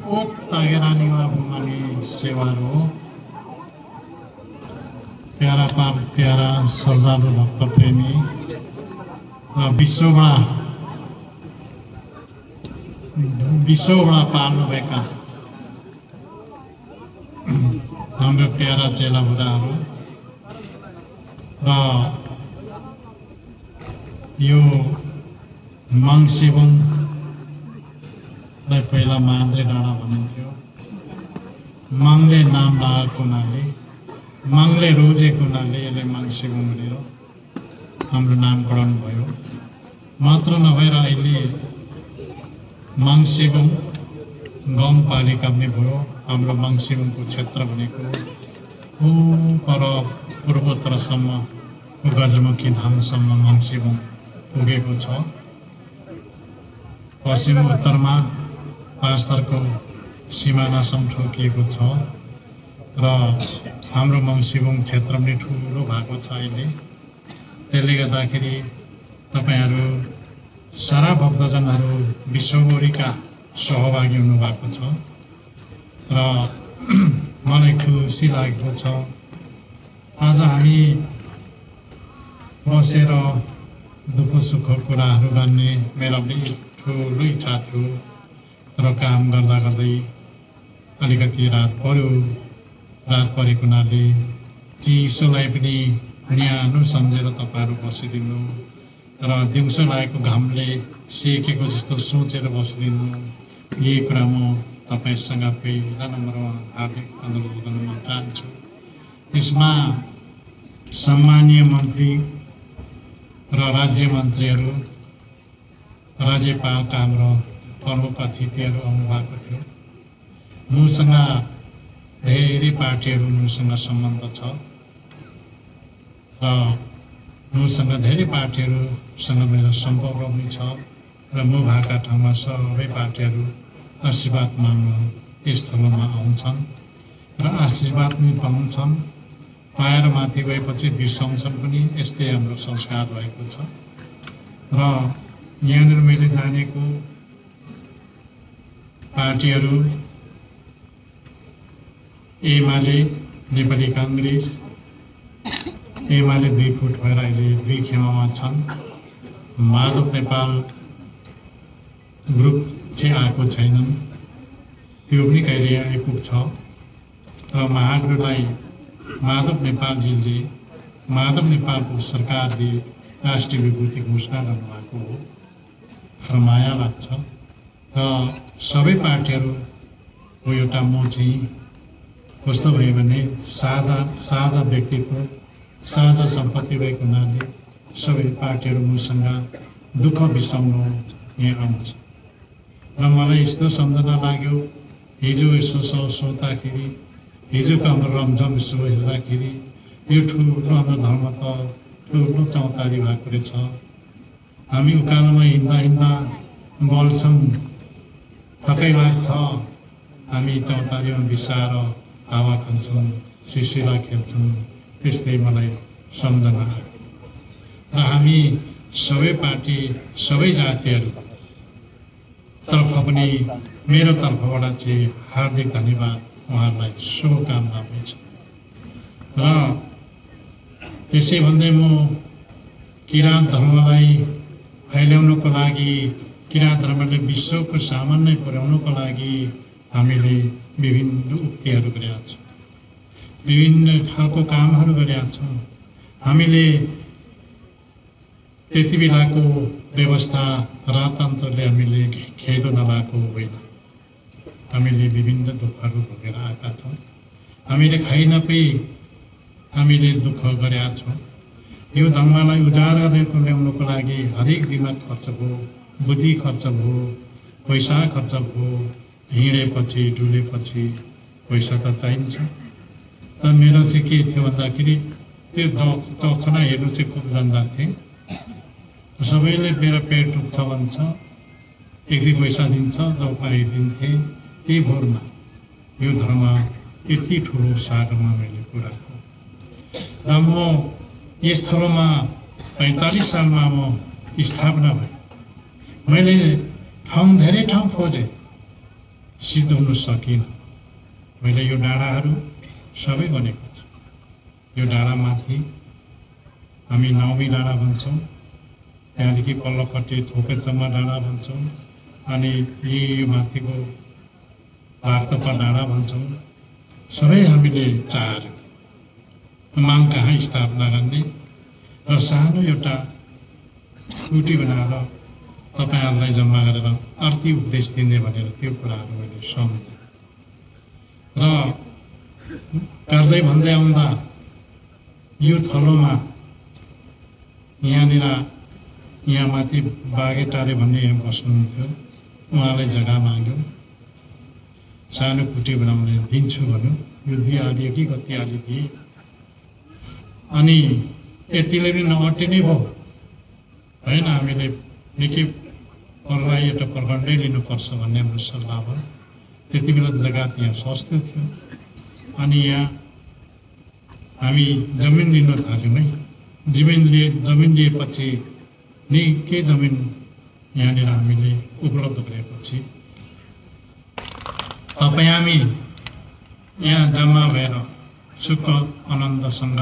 ओत तागेरानीमा घुमाने सेवारो प्यारा पार प्यारा श्रद्धालु भक्त प्रेमी र विश्वबाट पाल्नुभएका हाम्रो प्यारा चेला बुढाहरू र यो मङसिबङलाई पहिला मान्द्रे डाँडा भनिन्थ्यो। मङले नाम लागेको हुनाले, मङले रोजेको हुनाले यसले मङसिबङ भनेर हाम्रो नामकरण भयो। मात्र नभएर अहिले मङसिबङ गाउँपालिका पनि भयो। हाम्रो मङसिबङको क्षेत्र भनेको पर पूर्वोत्तरसम्म गजमुखी धामसम्म मङसिबङ पुगेको छ। पश्चिम उत्तरमा पाँचथरको सिमानासम्म ठोकिएको छ र हाम्रो मङसिबङ क्षेत्र पनि ठुलो भएको छ अहिले। त्यसले गर्दाखेरि तपाईहरू सारा भक्तजनहरू विश्वभरिका सहभागी हुनुभएको छ र मलाई खुसी लागेको छ। आज हामी बसेर दुःख सुख कुराहरू गर्ने मेरो पनि ठुलो इच्छा थियो र काम गर्दा गर्दै अलिकति रात परेको हुनाले चिसोलाई पनि न्यानो सम्झेर तपाईँहरू बसिदिनु र दिउँसो लागेको घामले सेकेको जस्तो सोचेर बसिदिनु। यही कुरा म तपाईसँग पहिला नम्बरमा हार्दिक अनुरोध गर्न चाहन्छु। यसमा सम्मानीय मन्त्री र राज्य मन्त्रीहरू, राज्यपालका हाम्रो प्रमुख अतिथिहरू आउनुभएको थियो। मसँग धेरै पार्टीहरू मसँग सम्बन्ध छ र मसँग धेरै पार्टीहरूसँग मेरो सम्पर्क पनि छ र म भएका ठाउँमा सबै पार्टीहरू आशीर्वाद माग्न स्थलमा आउँछन् र आशीर्वाद पनि पाउँछन्। पाएर माथि गएपछि बिर्साउँछन् पनि। यस्तै हाम्रो संस्कार भएको छ र यहाँनिर मैले जानेको पार्टीहरू एमाले, नेपाली काङ्ग्रेस, एमाले 2 फुट भएर अहिले 2 खेमामा छन्। माधव नेपाल ग्रुप चाहिँ आएको छैनन्, त्यो पनि कहिले आइपुग्छ र महागुरुलाई माधव नेपालको सरकारले राष्ट्रिय विभूति घोषणा गर्नुभएको हो र माया लाग्छ र सबै पार्टीहरूको एउटा म चाहिँ कस्तो भयो भने साझा व्यक्तित्व, साझा सम्पत्ति भएको हुनाले सबै पार्टीहरू मसँग दुःख बिसाउनु यहाँ आउँछ र मलाई यस्तो सम्झना लाग्यो। हिजो यसो सोच्दाखेरि, हिजोको हाम्रो रमझम यसो हेर्दाखेरि यो ठुलो हाम्रो धर्म त ठुलो चौतारी भएको रहेछ। हामी उकालोमा हिँड्दा बल्छौँ, थकै लाग्छ, हामी चौतारीमा बिसाएर हावा खान्छौँ, सिसिला खेल्छौँ। त्यस्तै मलाई सम्झना र हामी सबै पार्टी, सबै जातिहरू तर्फ पनि मेरो तर्फबाट चाहिँ हार्दिक धन्यवाद, उहाँहरूलाई शुभकामना पनि छ। र त्यसै भन्दै म किराँत धर्मलाई फैलाउनको लागि, किराँत धर्मले विश्वको सामान्य पुर्याउनको लागि हामीले विभिन्न उक्तिहरू गरेका छौँ, विभिन्न खालको कामहरू गरेका छौँ। हामीले त्यति बेलाको व्यवस्था राजतन्त्रले हामीले खेदो नलाएको होइन। हामीले विभिन्न दुःखहरू भोगेर आएका छौँ। हामीले खाइ नपाई हामीले दुःख गरेका छौँ। यो धर्मलाई उजागर ल्याउनको लागि हरेक दिमाग खर्च भयो, बुद्धि खर्च भयो, पैसा खर्च भयो। हिँडेपछि डुलेपछि पैसा त चाहिन्छ। तर मेरो चाहिँ के थियो भन्दाखेरि त्यो चौखना हेर्नु चाहिँ खुब जान्दा थिएँ। सबैले मेरो पेट दुख्छ भन्छ, 1 पैसा दिन्छ, चौपाई दिन्थे। त्यही भोरमा यो धर्म यति ठुलो सागरमा मैले पुऱ्याएको र म यस ठाउँमा 45 सालमा म स्थापना भएँ। मैले धेरै ठाउँ खोजेँ, सिद्ध हुन सकिन। मैले यो डाँडाहरू सबै बनेको छु। यो डाँडामाथि हामी नौमी डाँडा भन्छौँ, त्यहाँदेखि पल्लोपट्टि थोकेचम्मा डाँडा भन्छौँ, अनि यो माथिको भारतपा डाँडा भन्छौँ। सबै हामीले चाह्यौँ माग कहाँ स्थापना गर्ने र सानो एउटा कुटी बनाएर तपाईँहरूलाई जम्मा गरेर आरती उपदेश दिने भनेर त्यो कुराहरू मैले सम्झेँ र गर्दै भन्दै आउँदा यो थलोमा यहाँ माथि बागेटारे भन्ने यहाँ बस्नुहुन्थ्यो, उहाँलाई जग्गा माग्यो, सानो कुटी बनाउने दिन्छु भन्यो। यो 2 आली कि कति आली दिए, अनि यतिले पनि नअटिने भयो। होइन, हामीले निकै परलाई एउटा प्रखण्डै लिनुपर्छ भन्ने हाम्रो सल्लाह भयो। त्यति बेला जग्गा यहाँ सस्तो थियो, अनि यहाँ हामी जमिन लिन थाल्यौँ है। जमिन लिएपछि निकै जमिन यहाँनिर हामीले उपलब्ध गरेपछि हामी यहाँ जम्मा भएर सुख आनन्दसँग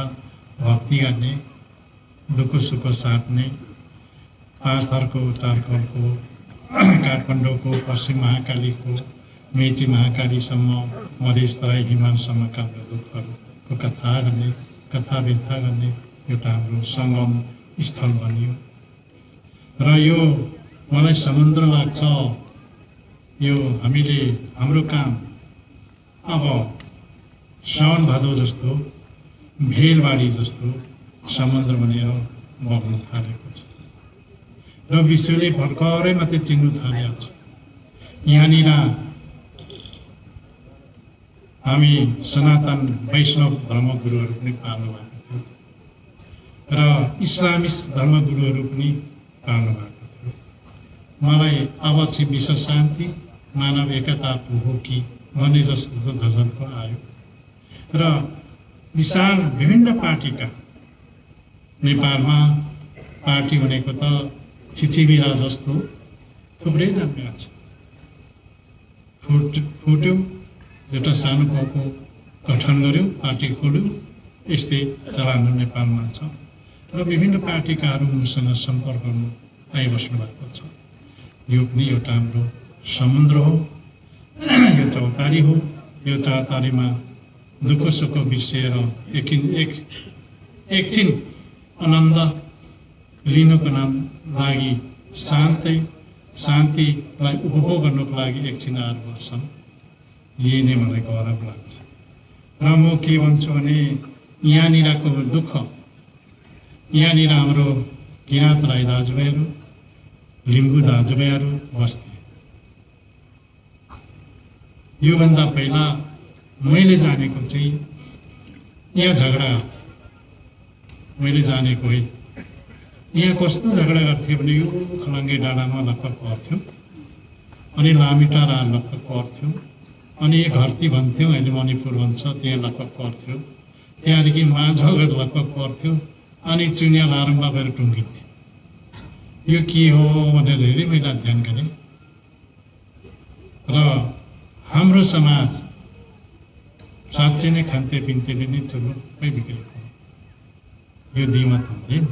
भक्ति गर्ने, दुःख सुख साट्ने, पार्थरको, चारखोलको, काठमाडौँको, पश्चिम महाकालीको, मेची महाकालीसम्म, मधेस तराई हिमालसम्मका हाम्रो दुःखहरूको कथा गर्ने, कथा व्यथा गर्ने एउटा हाम्रो सङ्गम स्थल बनियो। र यो मलाई समुद्र लाग्छ, यो हामीले हाम्रो काम अब साउन भादो जस्तो, भेलबाडी जस्तो समुद्र बनेर बग्न थालेको छ र विश्वले भर्खरै मात्रै चिन्नु थालेको छ। यहाँनिर हामी सनातन वैष्णव धर्मगुरुहरू पनि पाल्नु भएको थियो र इस्लामिक धर्मगुरुहरू पनि पाल्नु भएको थियो। मलाई अब चाहिँ विश्व शान्ति, मानव एकता हो कि भन्ने जस्तो झझल्को आयो र विशाल विभिन्न पार्टीका, नेपालमा पार्टी भनेको त छिचिबिरा जस्तो थुप्रै जन्मेका छ। फुट्यो, एउटा सानो गाउँको गठन गर्यो, पार्टी खोल्यो, यस्तै चलान नेपालमा छ र विभिन्न पार्टीकाहरू उनीसँग सम्पर्क गर्नु आइबस्नु भएको छ। यो पनि एउटा हाम्रो समुद्र हो, यो चौतारी हो। यो चौतारीमा दुःख सुख बिर्सिएर एकछिन आनन्द लिनुको लागि, शान्तिलाई उपभोग गर्नुको लागि एकछिन आएर बस्छन्। यही नै मलाई गौरव लाग्छ। र म के भन्छु भने यहाँनिरको दुःख, यहाँनिर हाम्रो किराँत राई दाजुभाइहरू, लिम्बू दाजुभाइहरू बस्थे। योभन्दा पहिला मैले जानेको चाहिँ यहाँ झगडा, मैले जानेको है, यहाँ कस्तो झगडा गर्थ्यो भने यो खलङ्गे डाँडामा लगभग पर्थ्यो, अनि लामिटारा लगभग पर्थ्यो, अनि एक घरती भन्थ्यौँ, अहिले मणिपुर भन्छ, त्यहाँ लगभग पर्थ्यो, त्यहाँदेखि माझगर लगभग पर्थ्यो, अनि चुनिया लारम्बा गएर टुङ्गिन्थ्यो। यो के हो भनेर धेरै मैले अध्ययन गरेँ र हाम्रो समाज साँच्चै नै खान्ते पिन्तेले नै चुरुप्पै बिग्रेको, यो दिमाग हुँदैन।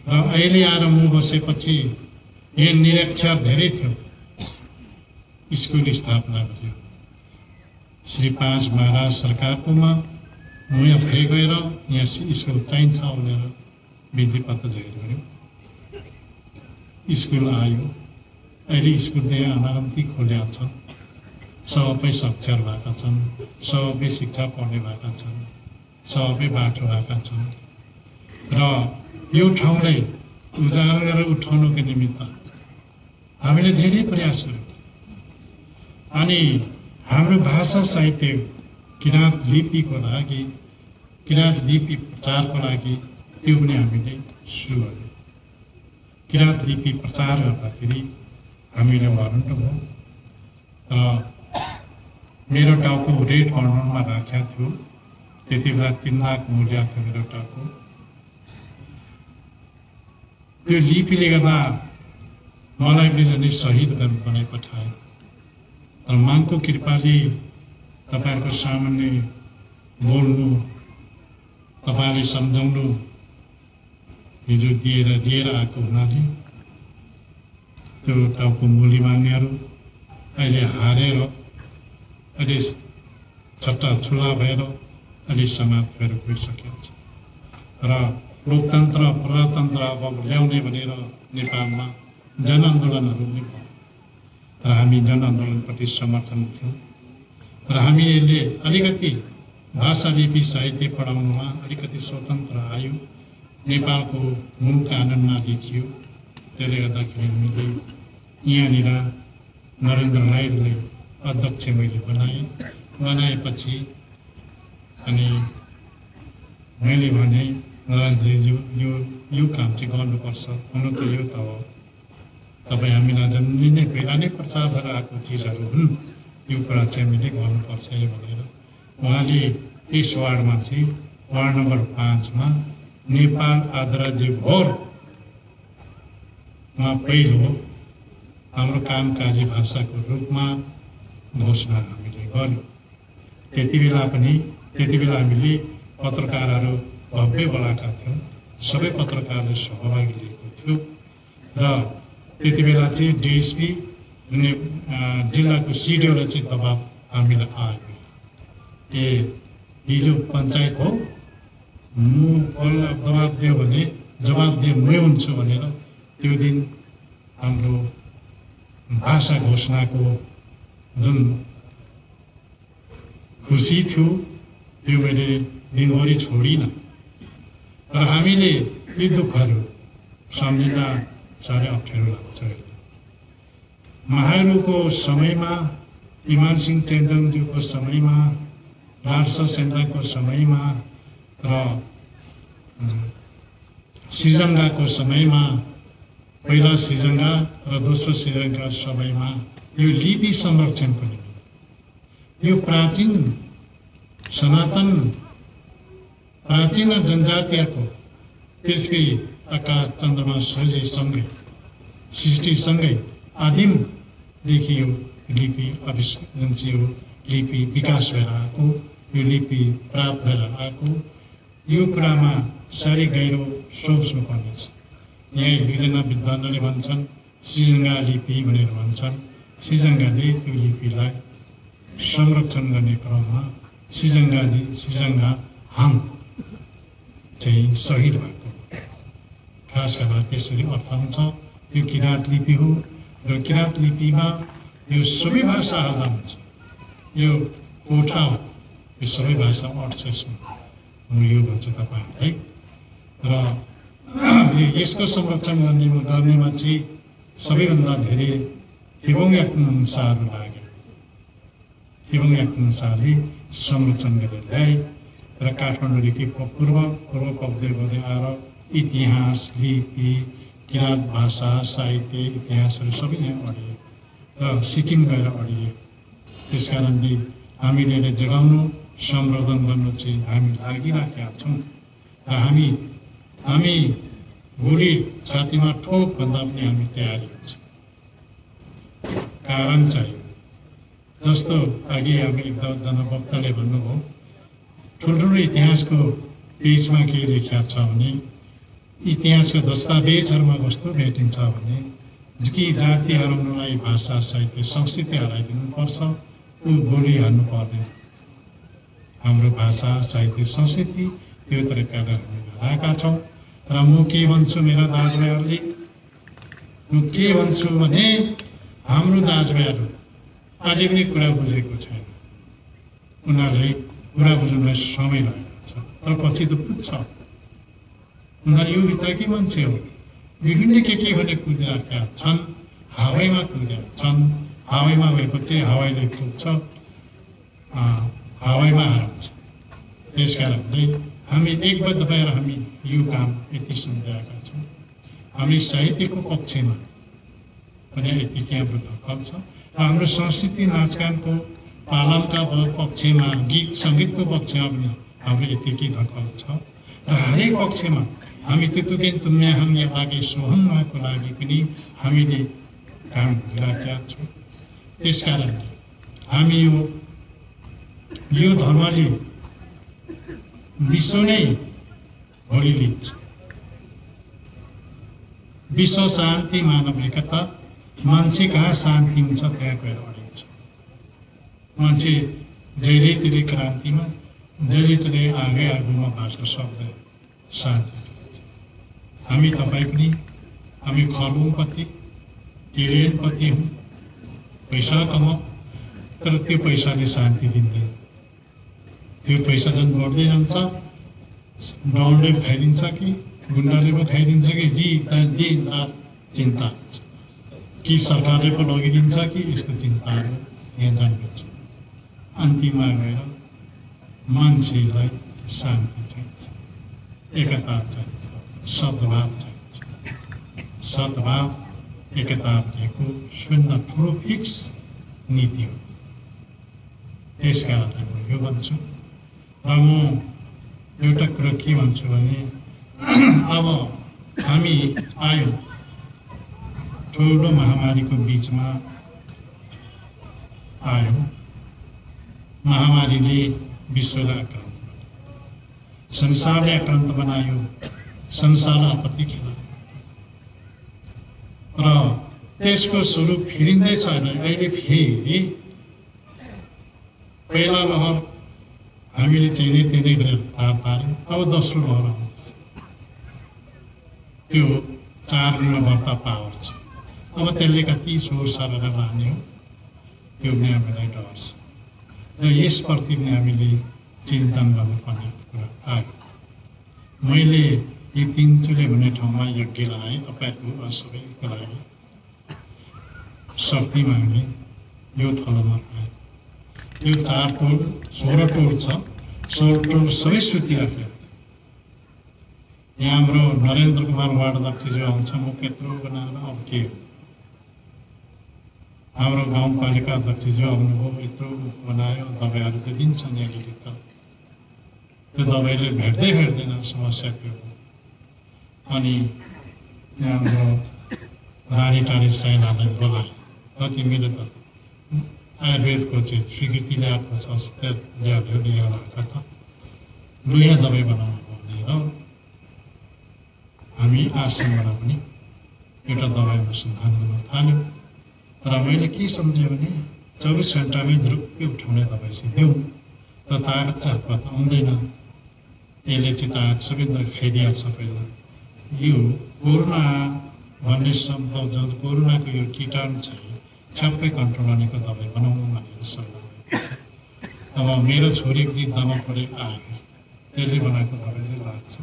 र अहिले आएर म बसेपछि यहाँ निरक्षर धेरै थियो, स्कुल स्थापना गर्यो। श्री 5 महाराज सरकारकोमा म यहाँ फेरि गएर यहाँ स्कुल चाहिन्छ भनेर विधि पत्र जारी गर्यो। स्कुल आयो, अहिले स्कुल त्यहाँ अनागन्ती खोलेका छन्, सबै साक्षर भएका छन्, सबै शिक्षा पढ्ने भएका छन्, सबै बाटो भएका छन् र यो ठाउँलाई उजागर गरेर उठाउनुको निमित्त हामीले धेरै प्रयास गर्यौँ। अनि हाम्रो भाषा साहित्य, किराँत लिपिको लागि, किराँत लिपि प्रचारको लागि त्यो पनि हामीले सुरु गर्यौँ। किराँत लिपि प्रचार गर्दाखेरि हामीले भर्नु भयो। मेरो टाउको रेड कर्नरमा राखेको थियो, त्यति बेला 3 लाख मूल्य थियो मेरो टाउको। त्यो लिपिले गर्दा मलाई पनि झन् शहीद बनाइ पठायो। र मानको कृपाले तपाईहरुको सामान्य बोल्नु, तपाईले सम्झाउनु हिजो दिएर आएको हुनाले त्यो टाउको मूली मान्नेहरू अहिले हारेर अहिले छट्टा छुला भएर अहिले समाज फेर गइसकेको छ र लोकतन्त्र प्रजातन्त्र अब ल्याउने भनेर नेपालमा जनआन्दोलनहरू पनि भयो र हामी जनआन्दोलनप्रति समर्थन थियौँ र हामीले अलिकति भाषा लिपि साहित्य पढाउनुमा अलिकति स्वतन्त्र आयो, नेपालको मूल कानुनमा लेखियो। त्यसले गर्दाखेरि हामीले यहाँनिर नरेन्द्र राईले अध्यक्ष मैले बनाएपछि अनि मैले भने नरेन्द्रज्यू यो काम चाहिँ गर्नुपर्छ, हुनु त यो त हो, तपाईँ हामीलाई जन्मिने नै पहिला नै प्रचार भएर आएको चिजहरू हुन्, यो कुरा चाहिँ हामीले गर्नुपर्छ भनेर उहाँले यस वार्डमा चाहिँ वार्ड नम्बर 5 मा नेपाल आदराज्यभरमा पहिलो हाम्रो कामकाजी भाषाको रूपमा घोषणा हामीले गर्यौँ। त्यति बेला हामीले पत्रकारहरू भव्य बोलाएका थियौँ, सबै पत्रकारले सहभागी लिएको थियो र त्यति बेला चाहिँ डिएसपी जिल्लाको सिडिओले चाहिँ दबाब हामीलाई आयो, हिजो पञ्चायत हो, म दबाब दियो भने जवाब दिए मै हुन्छु भनेर त्यो दिन हाम्रो भाषा घोषणाको जुन खुसी थियो त्यो मैले दिनभरि छोडिनँ र हामीले यी दुःखहरू सम्झिँदा साह्रै अप्ठ्यारो लाग्छ। महारुको समयमा, इमान सिंह चेन्जङज्यूको समयमा, राजसा सेन्दाको समयमा र सिजङ्गाको समयमा, पहिला सिजङ्गा र दोस्रो सिजङ्गा समयमा यो लिपि संरक्षणको निम्ति यो प्राचीन सनातन प्राचीन जनजातिहरूको पृथ्वी आकाश चन्द्रमा सूर्यसँगै सृष्टिसँगै आदिमदेखि यो लिपि लिपि विकास भएर आएको, यो लिपि प्राप्त भएर आएको, यो कुरामा साह्रै गहिरो सोच्नुपर्नेछ। यहाँ दुईजना विद्वानले भन्छन् सिजङ्गा लिपि भनेर भन्छन्, सिजङ्गाले त्यो लिपिलाई संरक्षण गर्ने क्रममा सिजङ्गा हाङ चाहिँ शहीद भएको खास गरेर त्यसरी अर्थाउँछ। यो किराँत लिपि हो र किराँत लिपिमा यो सबै भाषा हाल्दा हुन्छ, यो कोठा हो, यो सबै भाषा 800 म यो भन्छु तपाईँहरूलाई र यसको संरक्षण गर्नेमा चाहिँ सबैभन्दा धेरै थिबोङ याक्थुङसाहरू लाग्यो। थिबोङ याक्थुङसाले संरक्षण गरेर ल्याए र काठमाडौँदेखि पूर्व पक्दै गर्दै आएर इतिहास, लिपि, किराँत भाषा, साहित्य, इतिहासहरू सबै यहाँ अडियो र सिक्किम गएर अडियो। त्यसकारणले हामीले जगाउनु, संवर्धन गर्नु चाहिँ हामी लागिराखेका छौँ र हामी गोली छातीमा ठोक भन्दा पनि हामी तयारी हुन्छ। कारण चाहिँ जस्तो अघि हामी एकजना वक्ताले भन्नुभयो, ठुल्ठुलो इतिहासको पेजमा के लेखिया छ भने इतिहासको दस्तावेजहरूमा कस्तो भेटिन्छ भने कि जाति हराउनुलाई भाषा, साहित्य, संस्कृति हराइदिनुपर्छ, ऊ गोली हान्नु पर्दैन। हाम्रो भाषा, साहित्य, संस्कृति त्यो तरिकाले हामी हराएका छौँ र म के भन्छु मेरा दाजुभाइहरूले, म के भन्छु भने हाम्रो दाजुभाइहरू अझै पनि कुरा बुझेको छैन। उनीहरूले कुरा बुझ्नुलाई समय लागेको छ तर पछि त पुग्छ। उनीहरू यो भित्रकै मान्छे हो, विभिन्न के भने कुदिरहेका छन्, हावाईमा कुदेका छन्। हावाईमा गएपछि हावाईले पुग्छ, हावाईमा हराउँछ। त्यसकारणले हामी एकबद्ध भएर हामी यो काम यति सम्झाएका छौँ। हामी साहित्यको पक्षमा पनि यति हाम्रो धक्कल छ र हाम्रो संस्कृति नाचगानको पालनका पक्षमा, गीत सङ्गीतको पक्षमा पनि हाम्रो यतिकै धक्कल छ र हरेक पक्षमा हामी त्यतुकै तुम्या हामी लागि सोहमको लागि पनि हामीले काम गरिरहेका छौँ। त्यसकारणले हामी यो धर्मले विश्व नै भोलि लिन्छ। विश्व शान्ति मानव एकता, मान्छे कहाँ शान्ति हुन्छ त्यहाँ गएर अडिन्छ। मान्छे जहिले त्यसले क्रान्तिमा जहिले त्यसले आगोमा बाँच्न सक्दैन, शान्ति। हामी तपाईँ पनि हामी खर्बौँपति ट्रिलियनपति हौँ, पैसा कमाऊ, तर त्यो पैसाले शान्ति दिँदैन। त्यो पैसा झन् बढ्दै जान्छ, डौलले खाइदिन्छ कि गुन्डाले पो खाइदिन्छ कि दिन रात चिन्ता हुन्छ कि सरकारले पो लगिदिन्छ कि यस्तो चिन्ताहरू यहाँ जन्मिन्छ। अन्तिममा गएर मान्छेलाई शान्ति चाहिन्छ, एकता चाहिन्छ, सद्भाव चाहिन्छ। सद्भाव एकता भनेको सबैभन्दा ठुलो फिक्स नीति हो। त्यस कारणले म यो भन्छु र म एउटा कुरा के भन्छु भने अब हामी आयौँ ठुलो महामारीको बीचमा आयौँ। महामारीले विश्वलाई आक्रान्त बनायो, संसारले आक्रान्त बनायो, संसारलाई आपत्ति खेलायो र त्यसको स्वरूप फिरिँदैछ। अहिले फेरि पहिला लहर हामीले चाहिँ त्यही गरेर थाहा पार्यौँ, अब दोस्रो लहर आउँछ। त्यो 4 गुणा बढ्ता पावर छ। अब त्यसले कति स्वर सारेर लाने हो त्यो पनि हामीलाई डर छ र यसप्रति पनि हामीले चिन्तन गर्नुपर्ने कुरा आयो। मैले यी 3 चुले भन्ने ठाउँमा यज्ञ लगाएँ, तपाईँहरू सबैको लागि शक्ति माग्ने यो थलोमा आयो। यो 4 टोल 16 टोल छ, 16 टोल सबै सुतिराख्यो। यहाँ हाम्रो नरेन्द्र कुमार वार्ड अध्यक्षज्यू आउँछ, म त्यत्रो बनाएर अब के हो। हाम्रो गाउँपालिका अध्यक्षज्यू आउनुभयो, यत्रो बनायो, दबाईहरू त दिन्छन् यहाँनिर त। त्यो दबाईले भेट्दैन समस्या त्यो हो। अनि यहाँ हाम्रो टाढी साइनालाई बोलायो, कति मेरो त आयुर्वेदको चाहिँ स्वीकृति ल्याएको छ, ल्याएर त नयाँ दबाई बनाउनु भनेर हामी आश्रमबाट पनि एउटा दबाई अनुसन्धान गर्न थाल्यौँ। तर मैले के सम्झेँ भने 24 घण्टामै धुरुप्पै उठाउने दबाई चाहिँ देऊ, तर तागत चाहिँ हातमा आउँदैन। यसले चाहिँ तागत सबैभन्दा खाइदिया सबैलाई। यो कोरोना भन्ने शब्द जुन कोरोनाको यो कीटाणु चाहिँ छ्याप्पै कन्ट्रोल गर्नेको दबाई बनाउनु भनेर सल्लाह भएको छ। अब मेरो छोरीको दिन दमा परेर आयो, त्यसले बनाएको दबाईले लाग्छ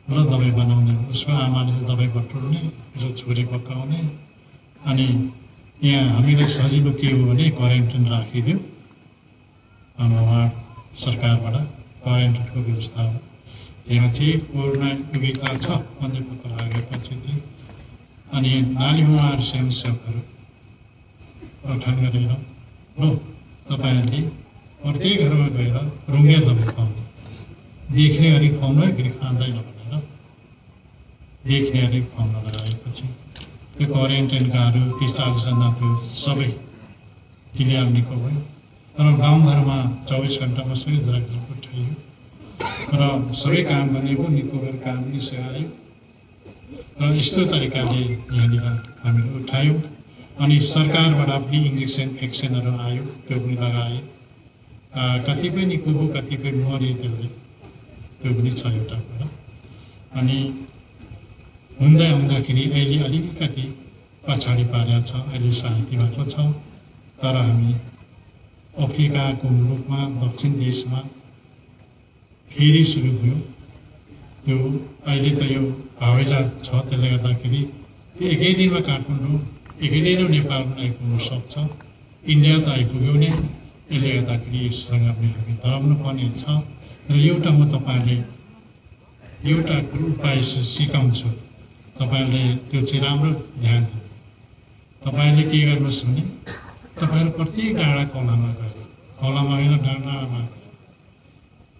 र दबाई बनाउने उसको आमाले दबाई बटुल्ने, जो छोरी पकाउने। अनि यहाँ हामीलाई सजिलो के हो भने क्वारेन्टाइन राखिदियो, उहाँ सरकारबाट क्वारेन्टाइनको व्यवस्था हो। यहाँ चाहिँ कोरोना रोगीका छ भन्ने पत्ता लागेपछि चाहिँ अनि नालीमुहार स्वयंसेवकहरू गठन गरेर ल तपाईँहरूले प्रत्येक घरमा गएर रुङ्गे दबाई खुवाउनु, देख्ने गरी खुवाउनु है, फेरि खाँदैन भनेर देख्ने गरी खुवाउन लगाएपछि त्यो क्वारेन्टाइनकाहरू 30-40 जना त्यो सबै क्लियर निको भयो। तर गाउँघरमा 24 घण्टामा सबै झरकझरक उठाइयो र सबै काम गर्ने पो निको गरेर काम पनि सघायो र यस्तो तरिकाले यहाँनिर हामीले उठायौँ। अनि सरकारबाट पनि इन्जेक्सन भ्याक्सिनहरू आयो, त्यो पनि लगाए। कतिपय निको हो, कतिपय मरे, त्यसले त्यो पनि छ एउटा कुरा। अनि हुँदै आउँदाखेरि अहिले अलिकति पछाडि पारेको छ, अहिले शान्ति भएको छ। तर हामी अफ्रिकाको मुलुकमा दक्षिण देशमा फेरि सुरु भयो त्यो। अहिले त यो हवाईजहाज छ, त्यसले गर्दाखेरि एकै दिनमा काठमाडौँ, एकै दिनमा नेपालमा आइपुग्न सक्छ। इन्डिया त आइपुग्यो नै, यसले गर्दाखेरि यससँग हामी दबाउनु पर्ने छ। र एउटा म तपाईँले एउटा उपाय सिकाउँछु, तपाईँले त्यो चाहिँ राम्रो ध्यान दिनु। तपाईँले के गर्नुहोस् भने तपाईँहरू प्रत्येक डाँडा कौलामा गएर, कौलामा होइन डाँडामा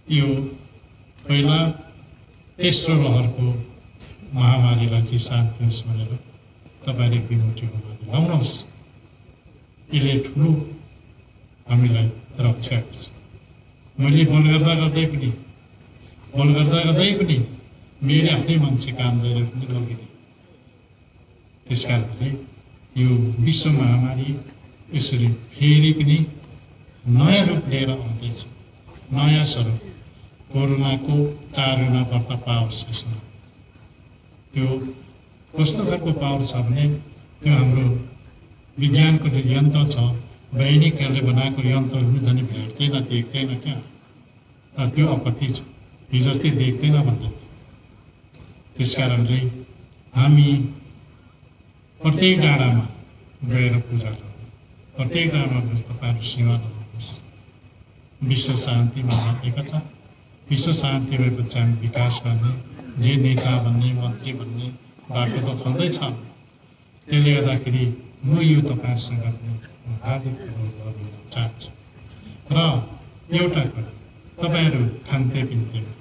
यो पहिला तेस्रो लहरको महामारीलाई चाहिँ शान्ति होस् भनेर तपाईँले विमुक्ति लाउनुहोस्। यसले ठुलो हामीलाई रक्षा गर्छ। मैले बोल गर्दा गर्दै पनि मेरो आफ्नै मान्छे काम गरेर पनि लगिदिए। त्यस कारणले यो विश्व महामारी यसरी फेरि पनि नयाँ रूप लिएर आउँदैछ। नयाँ स्वरूप कोरोनाको 4 गुणा बढ्ता पावर छ। त्यो कस्तो खालको पावर छ भने त्यो हाम्रो विज्ञानको जो यन्त्र छ, वैज्ञानिकहरूले बनाएको यन्त्रहरू पनि भेट्दैन, देख्दैन क्या। त्यो आपत्ति छ, हिजो अस्ति देख्दैन भन्दै। त्यस कारणले हामी प्रत्येक डाँडामा गएर पूजा गरौँ, प्रत्येक डाँडामा गएर तपाईँहरू सेवा गर्नुहोस्। विश्व शान्तिमा एकता, विश्व शान्ति भएपछि हामी विकास गर्ने, जे नेता भन्ने मन्त्री भन्ने बाटो त छँदैछ। त्यसले गर्दाखेरि म यो तपाईँसँग हार्दिक गर्न चाहन्छु। र एउटा कुरा, तपाईँहरू खान्थे पिन्थेमा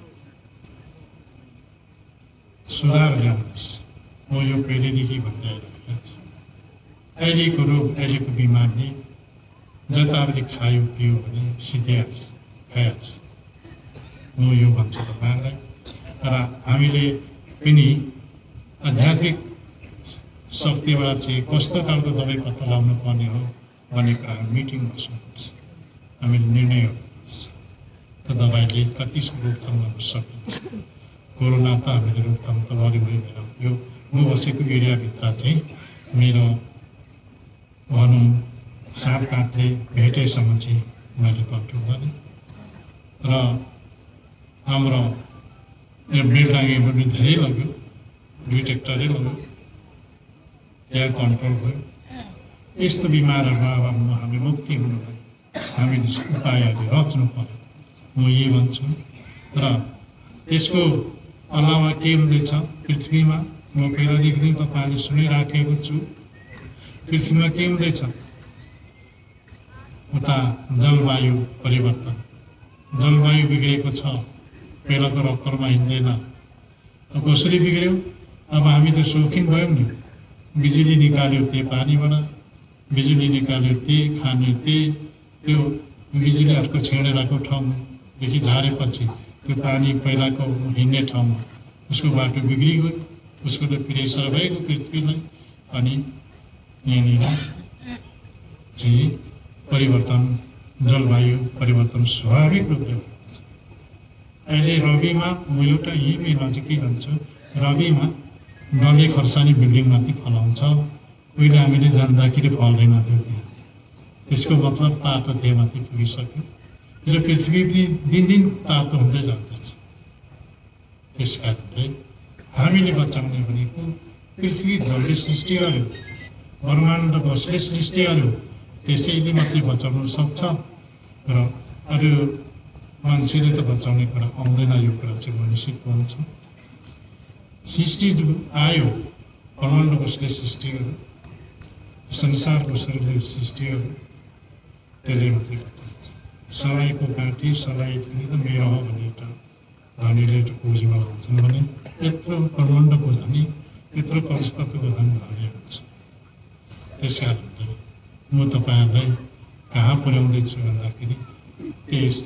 सुधार ल्याउनुहोस्। म यो पहिलेदेखि भन्दै आइरहेको छु। अहिलेको रोग, अहिलेको बिमारले जताले खायो पियो भने सिद्धिहाल्छ, खाइहाल्छ। म यो भन्छु तपाईँहरूलाई। र हामीले पनि आध्यात्मिक शक्तिबाट चाहिँ कस्तो खालको दबाई पत्ता लगाउनु पर्ने हो भन्ने कुरा मिटिङ बस्नुपर्छ। हामीले निर्णय गर्नुपर्छ। त्यो दबाईले कति रोकथाम गर्न सकिन्छ। कोरोना त हामीले रोकथाम त गरिरहेको यो म बसेको एरियाभित्र चाहिँ मेरो भनौँ 7 काठले भेटेसम्म चाहिँ मैले कन्ट्रोल गरेँ। र हाम्रो यो बेलडाङ्गे पनि धेरै लग्यो, 2 ट्र्याक्टरै लग्यो, त्यहाँ कन्ट्रोल भयो। यस्तो बिमारहरूमा अब हामी मुक्ति हुनुलाई हामीले उपायहरू रच्नु पर्यो, म यही भन्छु। र त्यसको अलावा के हुँदैछ पृथ्वीमा, म पहिलादेखि तपाईँहरूले सुनिराखेको छु। पृथ्वीमा के हुँदैछ, उता जलवायु परिवर्तन, जलवायु बिग्रेको छ। पहिलाको रक्करमा हिँड्दैन। कसरी बिग्रियो? अब हामी त शौखिन भयौँ नि। बिजुली निकाल्यो त्यही पानीबाट, बिजुली निकाल्यो त्यही खाने त्यही, त्यो बिजुलीहरूको छेडेलाको ठाउँदेखि झारेपछि त्यो पानी पहिलाको हिँड्ने ठाउँमा उसको बाटो बिग्रिगयो, उसको त प्रेसर भइगयो पृथ्वीलाई। अनि यहाँनिर चाहिँ परिवर्तन, जलवायु परिवर्तन स्वाभाविक रूपले हुन्छ। अहिले रविमा म एउटा यही नजिकै जान्छु। रविमा डल्ले खर्सानी बिल्डिङमाथि फलाउँछ। पहिले हामीले जान्दाखेरि फल्दैन थियो त्यहाँ। त्यसको मतलब तातो त्यहाँमाथि पुगिसक्यो। र पृथ्वी पनि दिनदिन तातो हुँदै जाँदैछ। त्यस कारणले हामीले बचाउने भनेको पृथ्वी जसले सृष्टि गर्यो, ब्रह्माण्ड कसले सृष्टि गर्यो, त्यसैले मात्रै बचाउन सक्छ। र अरू मान्छेले त बचाउने कुरा आउँदैन। यो कुरा चाहिँ म निश्चित भन्छु। सृष्टि जो आयो, ब्रह्माण्ड कसले सृष्टि गर्यो, संसार कसले सृष्टि गर्यो, त्यसले मात्रै बचाउँछ। सराईको घाँटी सराई पनि त मेरो हो भने एउटा धनीले पुँजीमा भन्छन् भने यत्रो ब्रह्माण्डको धनी, यत्रो कलस्तत्वको धनी धनी हुन्छ। त्यस कारणले म तपाईँहरूलाई कहाँ पुर्याउँदैछु भन्दाखेरि त्यस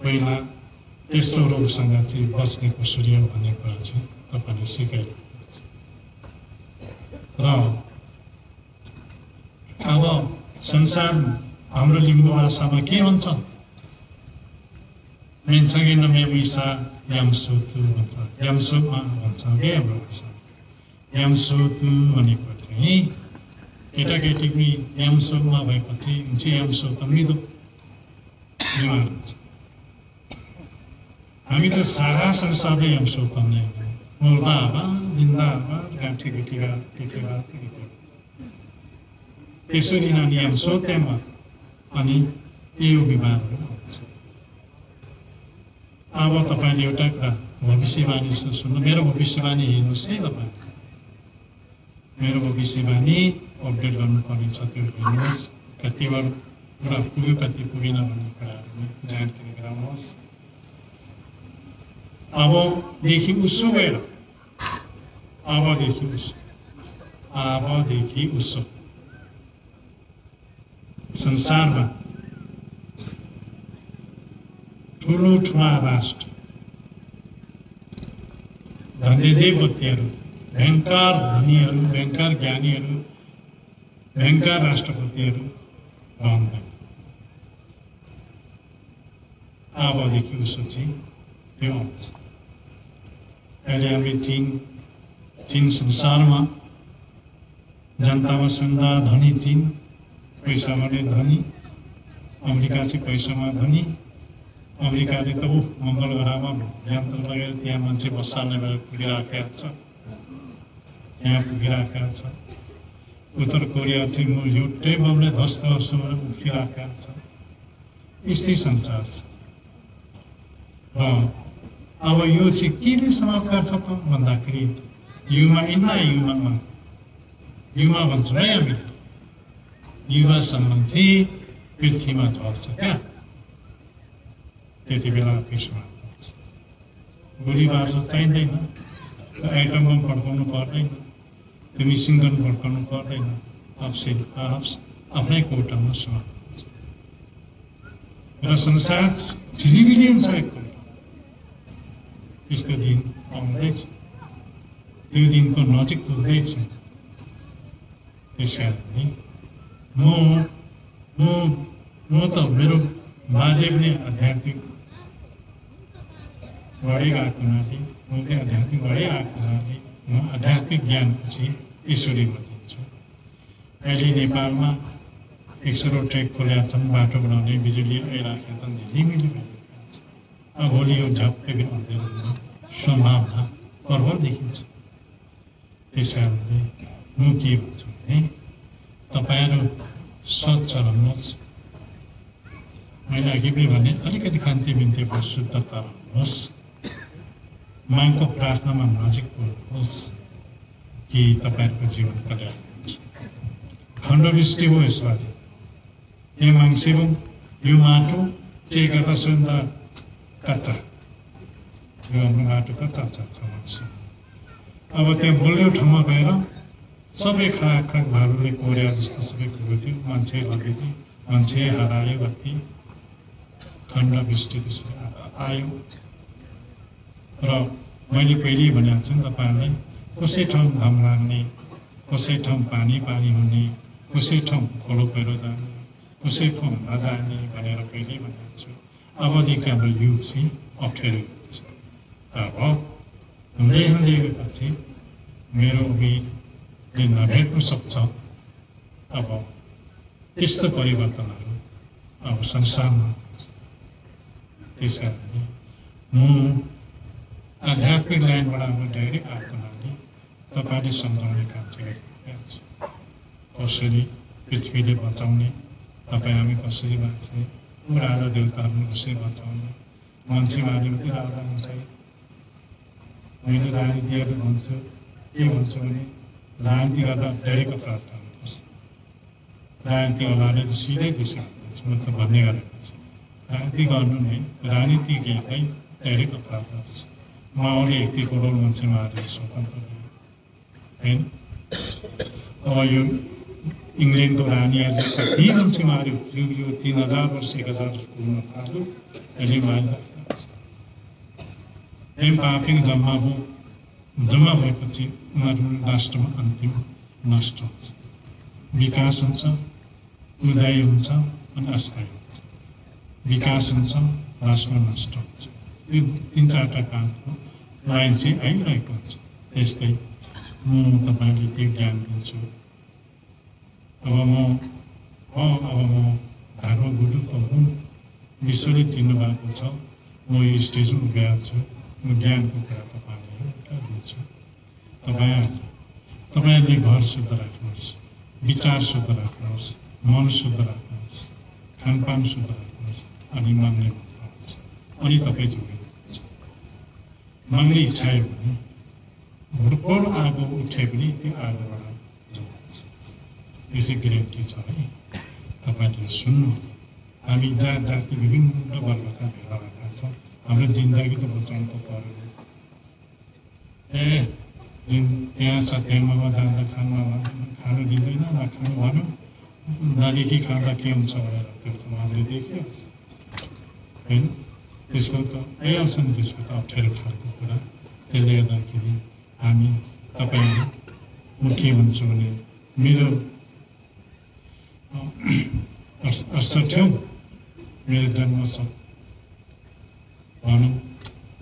पहिला यस्तो रोगसँग चाहिँ बच्ने कसरी हो भन्ने कुरा चाहिँ तपाईँले सिकाइदिनुहुन्छ। र अब संसार हाम्रो लिम्बू भाषामा के भन्छ? मेन्सगे नमे विसा यामसोतु भन्छ, यामसोमा भन्छ के हाम्रो भाषा। यामसोतु भनेको चाहिँ केटाकेटी पनि यामसोमा भएपछि हुन्छ यामसोत मृदु बिमार हुन्छ। हामी त सारा संसारले यामसोत भन्ने मुर्दाबाद जिन्दाबाद गाँठी गुठीगा टिकेगा टिकेगा त्यसरी नानी यामसोतेमा अनि यो बिमारहरू हुन्छ। अब तपाईँले एउटा कुरा भविष्यवाणी सुन्नु, मेरो भविष्यवाणी हेर्नुहोस् है तपाईँ। मेरो भविष्यवाणी अपडेट गर्नुपर्ने छ, त्यो हेर्नुहोस्। कतिवटा कुरा पुग्यो कति पुगेन भन्ने कुराहरू जानकारी गराउनुहोस्। अबदेखि उसो गएर अबदेखि उसो संसारमा ठुला राष्ट्र धन्देदेवतीहरू, भयङ्कर धनीहरू, भयङ्कर ज्ञानीहरू, भयङ्कर राष्ट्रपतिहरू रहँदैन। अबदेखि उसो चाहिँ त्यो आउँछ। अहिले हामी चीन संसारमा जनतामा सबभन्दा धनी चीन, पैसामा धनी। अमेरिका चाहिँ पैसामा धनी। अमेरिकाले त मङ्गल ग्रहमा यन्त्र लगेर त्यहाँ मान्छे बसाल्ने भएर पुगिराखेको छ, त्यहाँ पुगिराखेको छ। उत्तर कोरिया चाहिँ एउटै बमले ध्वस्त भएर उठिराखेको छ। यस्तै संसार छ। र अब यो चाहिँ केले समाप्त गर्छ त भन्दाखेरि युवा भन्छौँ है हामी। युवासम्म चाहिँ पृथ्वीमा चल्छ क्या, त्यति बेला त्यसमा गोलीबार चाहिँदैन, एटम बम पड्काउनु पर्दैन, त्यो मिसिन गन पड्काउनु पर्दैन, आफ्नै कोटामा समाप्त हुन्छ र संसार झिलिमिली हुन्छ एकपल्ट। त्यस्तो दिन आउँदैछ, त्यो दिनको नजिक पुग्दैछ। त्यस कारणले म त मेरो बाजे पनि आध्यात्मिक बढै गएको हुनाले, म चाहिँ आध्यात्मिक बढै आएको हुनाले म आध्यात्मिक ज्ञानपछि ईश्वरीमा दिन्छु। अहिले नेपालमा 100 ट्रेक खोलेका छन्, बाटो बनाउने, बिजुली आइराखेका छन्, झिलिमिली भइरहेका छन्। अब भोलि यो झप्पै अन्धेरो हुने सम्भावना प्रबल देखिन्छ। त्यस कारणले म के भन्छु भने तपाईँहरू सच रहनुहोस्। मैले अघि पनि भने अलिकति खान्ति बिन्ती भयो, शुद्धता रहनुहोस्, मानको प्रार्थनामा नजिक पुग्नुहोस् कि तपाईँहरूको जीवन कल्याण हुन्छ। खण्डवृष्टि हो यसमा चाहिँ यो मान्छेको यो माटो चाहिँ गर्दा सुन्दा कच्चा, यो हाम्रो माटो कच्चा छ मान्छे। अब त्यहाँ बलियो ठाउँमा गएर सबै खराब घरहरूले कोर्या जस्तो सबै कुरो थियो, मान्छे लगिदियो, मान्छे हरायो, कति खण्डवृष्टि आयो। र मैले पहिल्यै भनेको छु नि तपाईँहरूलाई, कसै ठाउँ घाम लाग्ने, कसै ठाउँ पानी हुने, कसै ठाउँ खोलो पहिरो जाने, कसै ठाउँ नजाने भनेर पहिल्यै भनेको छु। अबदेखि हाम्रो युग चाहिँ अप्ठ्यारो हुन्छ। अब हुँदै गएपछि मेरो उमेरले नभेट्नु सक्छ। अब त्यस्तो परिवर्तनहरू अब संसारमा हुन्छ। त्यस कारणले म आध्यात्मिक लाइनबाट अब डाइरेक्ट आएको हुनाले तपाईँले सम्झाउने काम चाहिँ गरिरहेको छु। कसरी पृथ्वीले बचाउने, तपाईँ हामी कसरी बाँच्ने, राजा देवताहरू कसरी बचाउने, मान्छे मार्ने मात्रै राजा हुन्छ। मैले राजनीतिहरू भन्छु, के भन्छु भने राजनीति गर्दा डाइरेक्ट अपराध गर्नुपर्छ। राजनीतिवालाले सिधै दिशा हाल्दैछ, म त भन्ने गरेको छु। राजनीति गर्नु नै राजनीतिज्ञलाई डाइरेक्ट अपराध गर्छ। माओले 1 करोड मान्छे मारेर स्वतन्त्र होइन। अब यो इङ्ल्यान्डको रानीहरूले कति मान्छे मार्यो, यो 3000 वर्ष 1000 पुग्न थाल्यो, अहिले मारिरहेको छ। पापिङ जम्मा भएपछि उनीहरू राष्ट्रमा अन्तिम नष्ट हुन्छ। विकास हुन्छ, उदय हुन्छ अनि अस्थायी हुन्छ। विकास हुन्छ, राष्ट्र नष्ट हुन्छ। यो 3-4टा कामको लाइन चाहिँ आइरहेको हुन्छ। त्यस्तै म तपाईँले त्यो ज्ञान दिन्छु। अब म धर्म गुरु त हुँ, विश्वले चिन्नु भएको छ। म यो स्टेजमा उभिएको छु, म ज्ञानको कुरा तपाईँलाई दिन्छु। तपाईँहरूले घर शुद्ध राख्नुहोस्, विचार शुद्ध राख्नुहोस्, मन शुद्ध राख्नुहोस्, खानपान शुद्ध राख्नुहोस्, अनि मान्ने हुन्छ। अनि तपाईँ जोगिनुहुन्छ। माग्ने इच्छा हो भने भुर्कोल आगो उठे पनि त्यो आगोबाट जोगिन्छ। यो चाहिँ ग्यारेन्टी छ है। तपाईँले सुन्नु, हामी जाति विभिन्न वर्गका भेला भएका छौँ। हाम्रो जिन्दगी त बचाउनु त पर्यो। जुन त्यहाँ छ त्यहाँमा जाँदा खानु दिँदैन, नखानु भन्यो, नदेखि खाँदा के हुन्छ भनेर त्यो त उहाँले देखियो होइन। त्यसको त आइहाल्छ नि, त्यसको त अप्ठ्यारो खालको कुरा। त्यसले गर्दाखेरि हामी तपाईँहरू म के भन्छु भने मेरो 68औं मेरो जन्म छ भनौँ,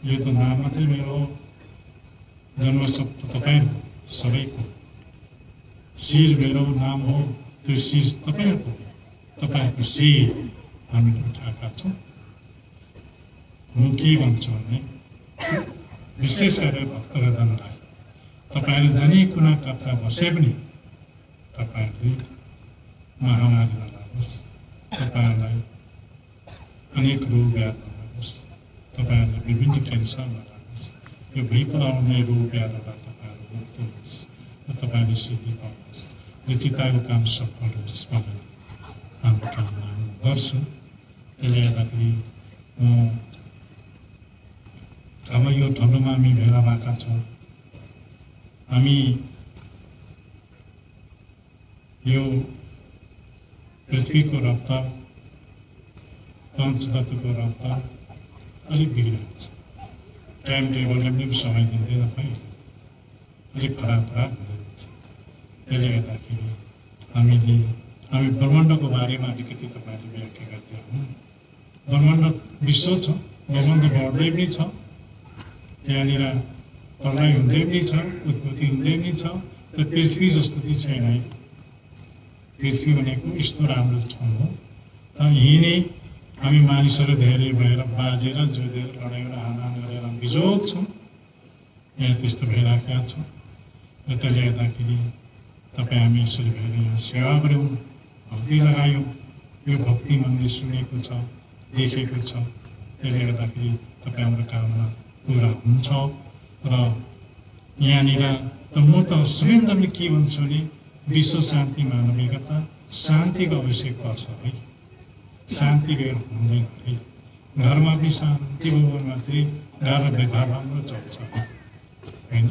यो त नाम मात्रै मेरो जन्म छ तपाईँहरूको सबैको। शिर मेरो नाम हो, त्यो शिर तपाईँहरूको, तपाईँहरूको शिर हामीले उठाएका छौँ। म के भन्छु भने विशेष गरेर भक्तजनलाई तपाईँहरू जनै कुना कक्षा बसे पनि तपाईँहरूले महामारी नलागोस्, तपाईँहरूलाई अनेक रोग व्याध नलागोस्, तपाईँहरूलाई विभिन्न क्यान्सर नलागोस्, यो भइपर आउने रोग व्याधबाट तपाईँहरू मुक्त होस् र तपाईँहरूले सिद्धि पाउनुहोस् र चिताएको काम सफल होस् भनेर हाम्रो कामना गर्छु। त्यसले गर्दाखेरि म अब यो ढल्लोमा हामी भेला भएका छौँ। हामी यो पृथ्वीको रफ्तार, पंचतत्वको रफ्तार अलिक बिग्रेको छ। टाइम टेबलले पनि समय दिँदैन, खै अलिक खराब हुँदै जान्छ। त्यसले गर्दाखेरि हामी ब्रह्माण्डको बारेमा अलिकति तपाईँले व्याख्या गर्दै हुनु। ब्रह्माण्ड विश्व छ, ब्रह्माण्ड बढ्दै पनि छ, त्यहाँनिर प्रलय हुँदै पनि छ, उत्पत्ति हुँदै पनि छ र पृथ्वी जस्तो चाहिँ छैन है। पृथ्वी भनेको यस्तो राम्रो ठाउँ हो, तर यही नै हामी मानिसहरू धेरै भएर बाजेर जोडेर लडाइएर हानाहान गरेर बिजोग छौँ, यहाँ त्यस्तो भइरहेका छौँ। र त्यसले गर्दाखेरि तपाईँ हामी यसरी भएर यहाँ सेवा गऱ्यौँ, भक्ति लगायौँ। यो भक्ति मनले सुनेको छ, देखेको छ। त्यसले गर्दाखेरि तपाईँ हाम्रो कामना पुरा हुन्छ। र यहाँनिर त म त सबैभन्दा के भन्छु भने विश्व शान्ति मानविकता शान्तिको आवश्यक पर्छ है। शान्ति बेर हुँदैन है। घरमा पनि शान्ति भयो भने मात्रै घर र व्यवहार राम्रो चल्छ होइन।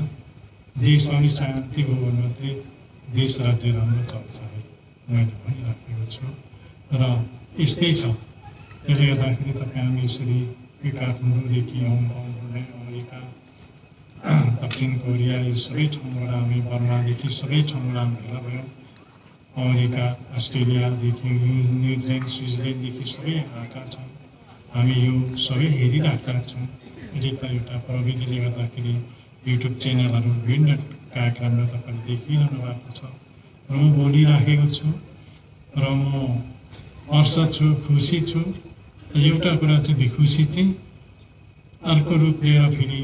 देशमा पनि शान्ति भयो भने मात्रै देश राज्य राम्रो चल्छ है, मैले भनिराखेको छु। र यस्तै छ। त्यसले गर्दाखेरि तपाईँ हामी यसरी काठमाडौँदेखि हङकङ, अमेरिका, दक्षिण कोरिया, यो सबै ठाउँबाट हामी बर्मादेखि सबै ठाउँबाट भेला भयौँ। अमेरिका, अस्ट्रेलियादेखि न्युजिल्यान्ड, स्विजरल्यान्डदेखि सबै आएका छन्। हामी यो सबै हेरिरहेका छौँ। अहिले त एउटा प्रविधिले गर्दाखेरि युट्युब च्यानलहरू विभिन्न कार्यक्रमहरू तपाईँले देखिरहनु भएको छ र म बोलिराखेको छु र म हर्ष छु, खुसी छु। एउटा कुरा चाहिँ खुसी चाहिँ अर्को रूप लिएर फेरि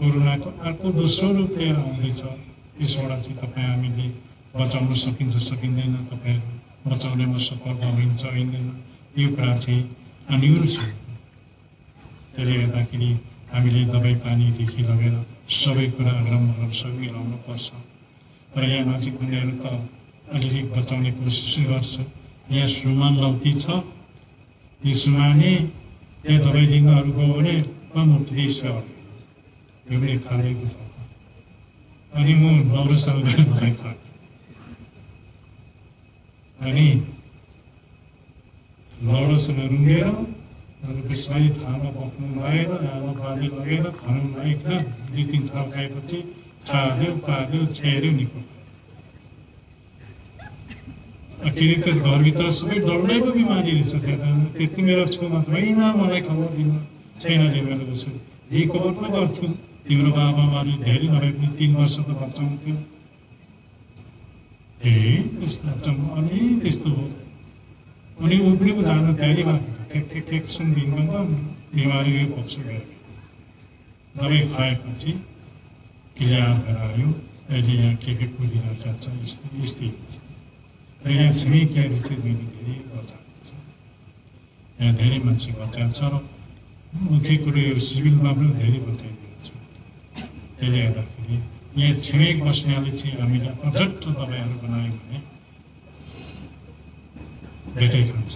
कोरोनाको अर्को दोस्रो रूप लिएर आउँदैछ। त्यसबाट चाहिँ तपाईँ हामीले बचाउन सकिन्छ सकिँदैन, तपाईँहरू बचाउनेमा सफल भइन्छ होइँदैन, यो कुरा चाहिँ अनिवार्य छ। त्यसले गर्दाखेरि हामीले दबाई पानीदेखि लगेर सबै कुरा अग्रम सबै मिलाउनु पर्छ। र यहाँ नजिक हुनेहरू त अलिअलि बचाउने कोसिस गर्छ। यहाँ सुमान लौकी छ, यो सुमाने त्यहाँ दबाई दिनहरू गयो भने मुक्ति छ, यो पनि खाँदैको छ। अनि म 9 साल गरेर दबाई खाएँ अनि 9 साल रुँगेर त्यसलाई थामा पक्नु लगाएर आमा बाली लगेर खानु लगाइकन 2-3 थाल खाएपछि छाड्यो पार्यो छेर्यो निको। अकेले त घरभित्र सबै डल्लैको बिमारी रहेछ। त्यति मेरो छेउमा होइन, मलाई खबर दिनु छैन मेरो जस्तो यही खबर पो गर्थ्यो। तिम्रो बाबामाले धेरै नभए पनि 3 वर्ष त बचाउँथ्यो। त्यस्तो अनि त्यस्तो हो। अनि उब्रेको जानु तयारी भएको ठेक सुनिदिनु बिमारी पक्ष गयो। दबाई खाएपछि क्लियर भएर आयो। अहिले यहाँ के कुदिरहेका छ, स्थिति छ। र यहाँ छिमेकीहरू चाहिँ मैले धेरै बचाएको छु। यहाँ धेरै मान्छे बचाएको छ र मुख्य कुरो यो सिभिलमा पनि धेरै बचाइदिएको छु। त्यसले गर्दाखेरि यहाँ छिमेक बस्नेले चाहिँ हामीले अझट्ट दबाईहरू बनायो भने भेटै खान्छ।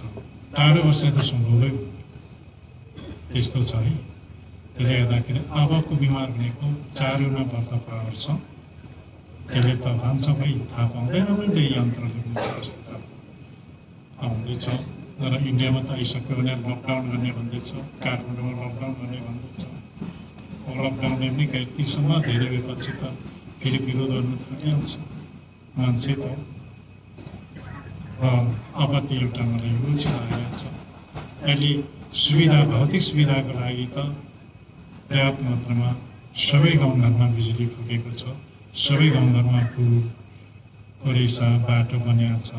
टाढो बस्ने त सम्भवै हुँदैन, त्यस्तो छ है। त्यसले गर्दाखेरि अबको बिमार भनेको चारुमा व्रत पर्छ। त्यसले त भन्छ भाइ थाहा पाउँदैन पनि त्यही यन्त्रले पनि भन्दैछ र इन्डियामा त आइसक्यो भने लकडाउन गर्ने भन्दैछ, काठमाडौँमा लकडाउन गर्ने भन्दैछ। लकडाउनले पनि कतिसम्म धेरै भएपछि त फेरि विरोध गर्नु थालिहाल्छ मान्छे त। अब त्यो एउटा मलाई रुचि लागेको छ। अहिले सुविधा, भौतिक सुविधाको लागि त पर्याप्त मात्रामा सबै गाउँघरमा बिजुली पुगेको छ, सबै गाउँघरमा पुल, रेसा, बाटो बनिएको छ,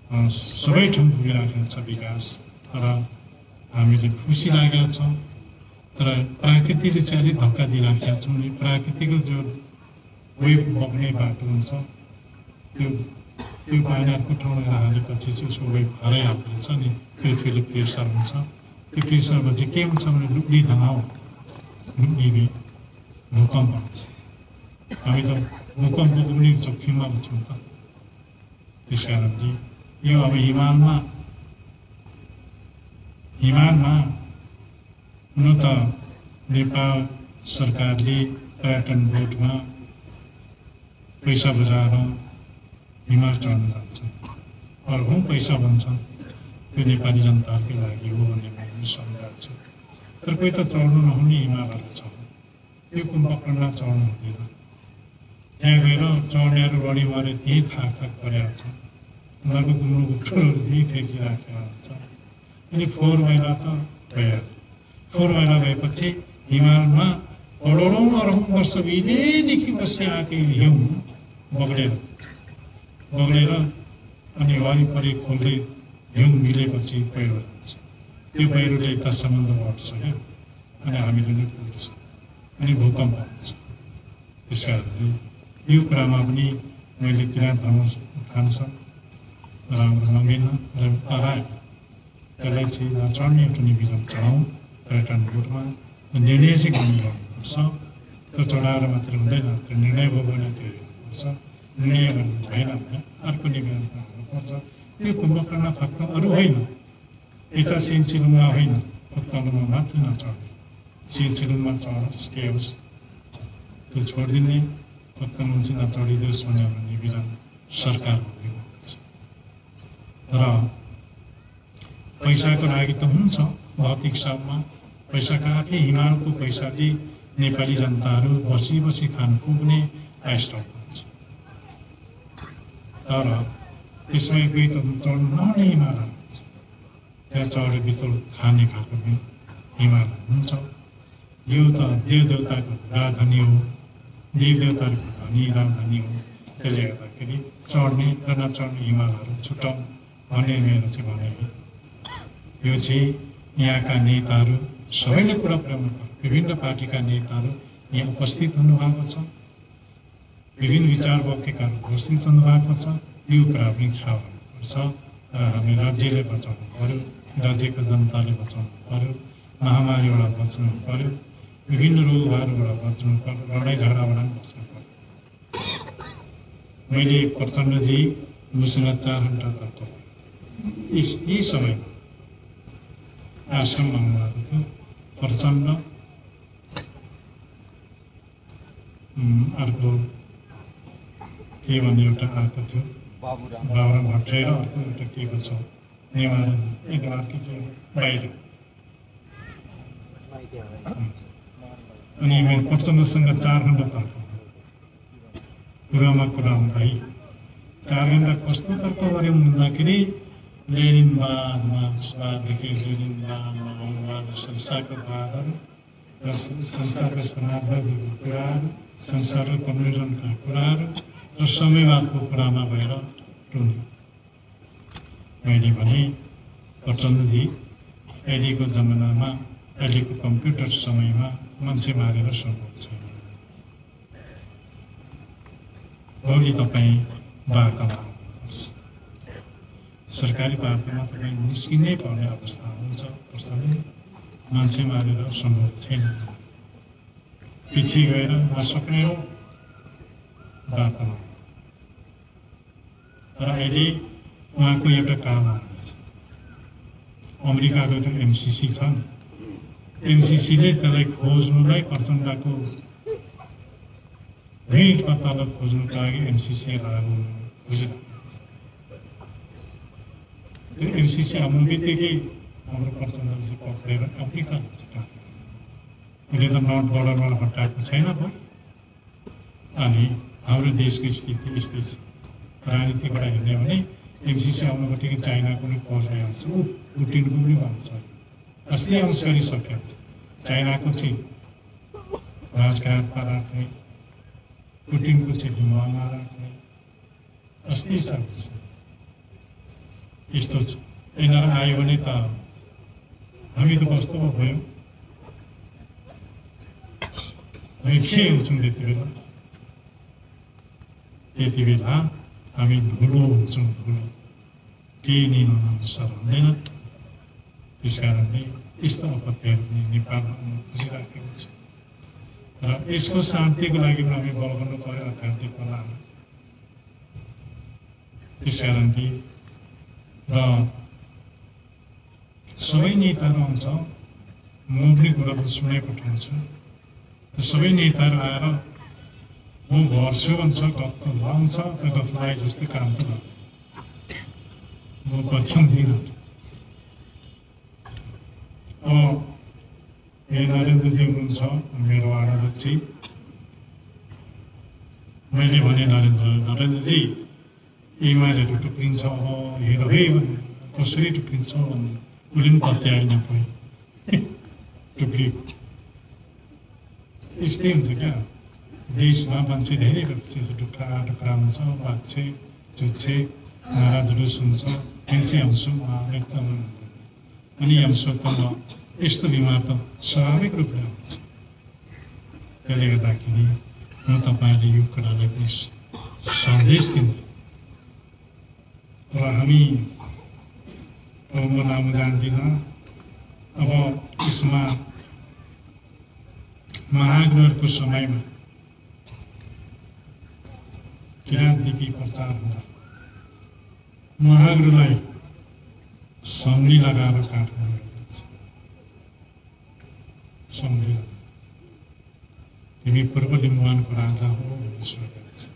सबै ठाउँ पुगिराखेको छ विकास। तर हामीले खुसी लागेका छौँ, तर प्रकृतिले चाहिँ अलिक धक्का दिइराखेका छौँ। प्रकृतिको जो वेभ बग्ने बाटो हुन्छ त्यो पानीको ठाउँमा हालेपछि चाहिँ उसको वेभ हराइहाल्छ नि, त्यो फेरि प्रेसर हुन्छ। त्यो प्रेसरमा चाहिँ के हुन्छ भने लुक्ने तनाउ, लुक्ने भूकम्प हुन्छ। हामी त भूकम्पको पनि जोखिममा छौँ त। त्यस कारणले यो अब हिमालमा हुन त नेपाल सरकारले पर्यटन बोर्डमा पैसा बुझाएर हिमाल चढ्न जान्छ, अर्को पैसा भन्छन् त्यो नेपाली जनताकै लागि हो भन्ने मैले सम्झाएको छु। तर कोही त चढ्नु नहुने हिमालहरू छ, त्यो कुम्भकर्ण चढ्नु हुँदैन। त्यहाँ गएर चढ्नेहरू बढी मारे त्यही थाक परेको छ, उनीहरूको गुम्रुको ठुलोहरू त्यही फ्याँकिराखेको हुन्छ। अनि फोहोर मैला त भइहाल्यो। फोहोर मैला भएपछि हिमालमा करोडौँ अरबौँ वर्ष उहिलेदेखि बसिआएकै हिउँ बगडेर अनि वरिपरि खोल्दै हिउँ मिलेपछि पहिरो जान्छ। त्यो पहिरोले यता समुद्र बढ्छ क्या, अनि हामीले नै पुग्छ, अनि भूकम्प हुन्छ। त्यस कारणले यो कुरामा पनि मैले किन ठान्छ राम्रो नमिन र हरायो त्यसलाई चाहिँ नचढ्ने एउटा निवेदन चढाउँ पर्यटन बोर्डमा। निर्णय चाहिँ गर्नुपर्छ, त्यो चढाएर मात्रै हुँदैन, त्यो निर्णय भयो भने त्यो हेर्नुपर्छ। निर्णय गर्नु भएन भने अर्को निवेदन गर्नुपर्छ। त्यो कुम्भकर्ण फक्त अरू होइन, यता सिन्चेलुङमा होइन, फक्तलुङमा मात्रै नचढ्ने, सिन्चेलुङमा चढोस् के होस् त्यो छोडिदिने, फक्तलुङ चाहिँ नचढिदियोस् भन्ने एउटा निवेदन सरकारको छ। र पैसाको लागि त हुन्छ भौतिक हिसाबमा, पैसा काफी हिमालको पैसाले नेपाली जनताहरू बसी बसी खान पुग्ने आइस्टक हुन्छ। तर त्यसमै कोही त चढ्नु नहुने हिमाल हुन्छ, त्यहाँ चढेर बितुल खाने खालको हिमाल हुन्छ। यो त देवदेवताको राजधानी हो, देवदेवताहरूको धनी राजधानी हो। त्यसले गर्दाखेरि चढ्ने र नचढ्ने हिमालहरू छुट्याउँ भन्ने मेरो चाहिँ भनाइ हो। यो चाहिँ यहाँका नेताहरू सबैले कुरा पुर्याउनु पर्यो। विभिन्न पार्टीका नेताहरू यहाँ उपस्थित हुनुभएको छ, विभिन्न विचार बोकेकाहरू उपस्थित हुनुभएको छ। यो कुरा पनि ख्याल गर्नुपर्छ। हामी राज्यले बचाउनु पर्यो, राज्यको जनताले बचाउनु पर्यो, महामारीबाट बच्नु पर्यो, विभिन्न रोगहरूबाट बच्नु पर्यो, लडाइँ झगडाबाट बच्नु पर्यो। मैले प्रचण्डजी मसँग 4 घण्टा तक यी समयमा आश्रममा आउनुभएको थियो। प्रचण्ड अर्को के भन्ने एउटा आएको थियो, बाबुराम भट्टराई र अर्को एउटा के को छ बाहिर। अनि मैले प्रचण्डसँग 4 घण्टा तर्क कुरामा कुरा हुँदै 4 घण्टा कस्तो तर्क गऱ्यौँ भन्दाखेरि लेनिनवाद, मार्क्सवाददेखि लेनिनवादमा आउनुवाद, संसारको वादहरू र संसारको समाजवादीको कुराहरू, संसारको कम्युनिजमका कुराहरू र समयवादको कुरामा भएर टुङ्ग्यो। मैले भने प्रचण्डजी अहिलेको जमानामा, अहिलेको कम्प्युटर समयमा मान्छे मारेर सम्भव छैन। भोलि तपाईँ वार्तामा आउनुपर्छ, सरकारी वार्तामा तपाईँ निस्किनै पर्ने अवस्था हुन्छ। प्रचण्डजी मान्छे मारेर सम्भव छैन, पछि गएर नसक्ने हो वार्तामा। तर अहिले उहाँको एउटा काम आउँदैछ, अमेरिकाको एउटा एमसिसी छ नि, एमसिसीले त्यसलाई खोज्नुलाई प्रचण्डको भेट पत्तालाई खोज्नुको लागि एमसिसी लागु खोजिरहेको छ। त्यो एमसीसी आउनु बित्तिकै हाम्रो प्रचण्डजी पक्रेर अफ्रिका उसले त नर्थ बोर्डरमा हटाएको छैन भयो। अनि हाम्रो देशको स्थिति यस्तै छ। राजनीतिबाट हेर्ने भने एमसीसी आउनु बित्तिकै चाइनाको पनि पहुँच आउँछ, पुटिनको पनि भन्छ, असली अंश गरिसकेको छ। चाइनाको चाहिँ राजघाटमा राख्ने, पुटिनको चाहिँ हिमालमा राख्ने, असली सक्छ। यस्तो छ। यिनीहरू आयो भने त हामी त कस्तो भयो, हामी के हुन्छौँ त्यति बेला हामी धुलो हुन्छौँ, धुलो केही नै नअवसर हुँदैन। त्यस कारणले यस्तो आपत्तिहरू पनि नेपालमा आउन खोजिराखेको छ र यसको शान्तिको लागि पनि हामी बल गर्नु पर्यो आध्यात्मिक बलमा। त्यस कारणले र सबै नेताहरू आउँछ, म पनि कुराहरू सुनेको ठाउँछु। सबै नेताहरू आएर म गर्छु भन्छ, गफ त लाउँछ, तर गफ लाए जस्तो काम त म पछ्याउँदिनँ। नरेन्द्रजी हुनुहुन्छ मेरो अध्यक्ष, मैले भने नरेन्द्रजी इमाइलहरू टुक्रिन्छ, हेर है कसरी टुक्रिन्छ भन्ने उसले पनि पत्याएन कोही टुक्रिएको। यस्तै हुन्छ क्या, देशमा मान्छे धेरै टुक्रा टुक्रा हुन्छ, बाँच्छे चुच्छे नाराजहरू सुन्छ, त्यसै आउँछु एकदम। अनि आउँछु त यस्तो बिमार त स्वाभाविक रूपले आउँछ। त्यसले गर्दाखेरि म तपाईँले यो कुरालाई पनि सन्देश दिन्छु र हामी म नाम जान्दिनँ। अब यसमा महाग्रहको समयमा किराँतलिपि प्रचार हुँदा महाग्रहलाई सम्झी लगाएर काट्नु सम्झी, तिमी पूर्व लिम्बुवानको राजा हो भन्ने सोचेको छ।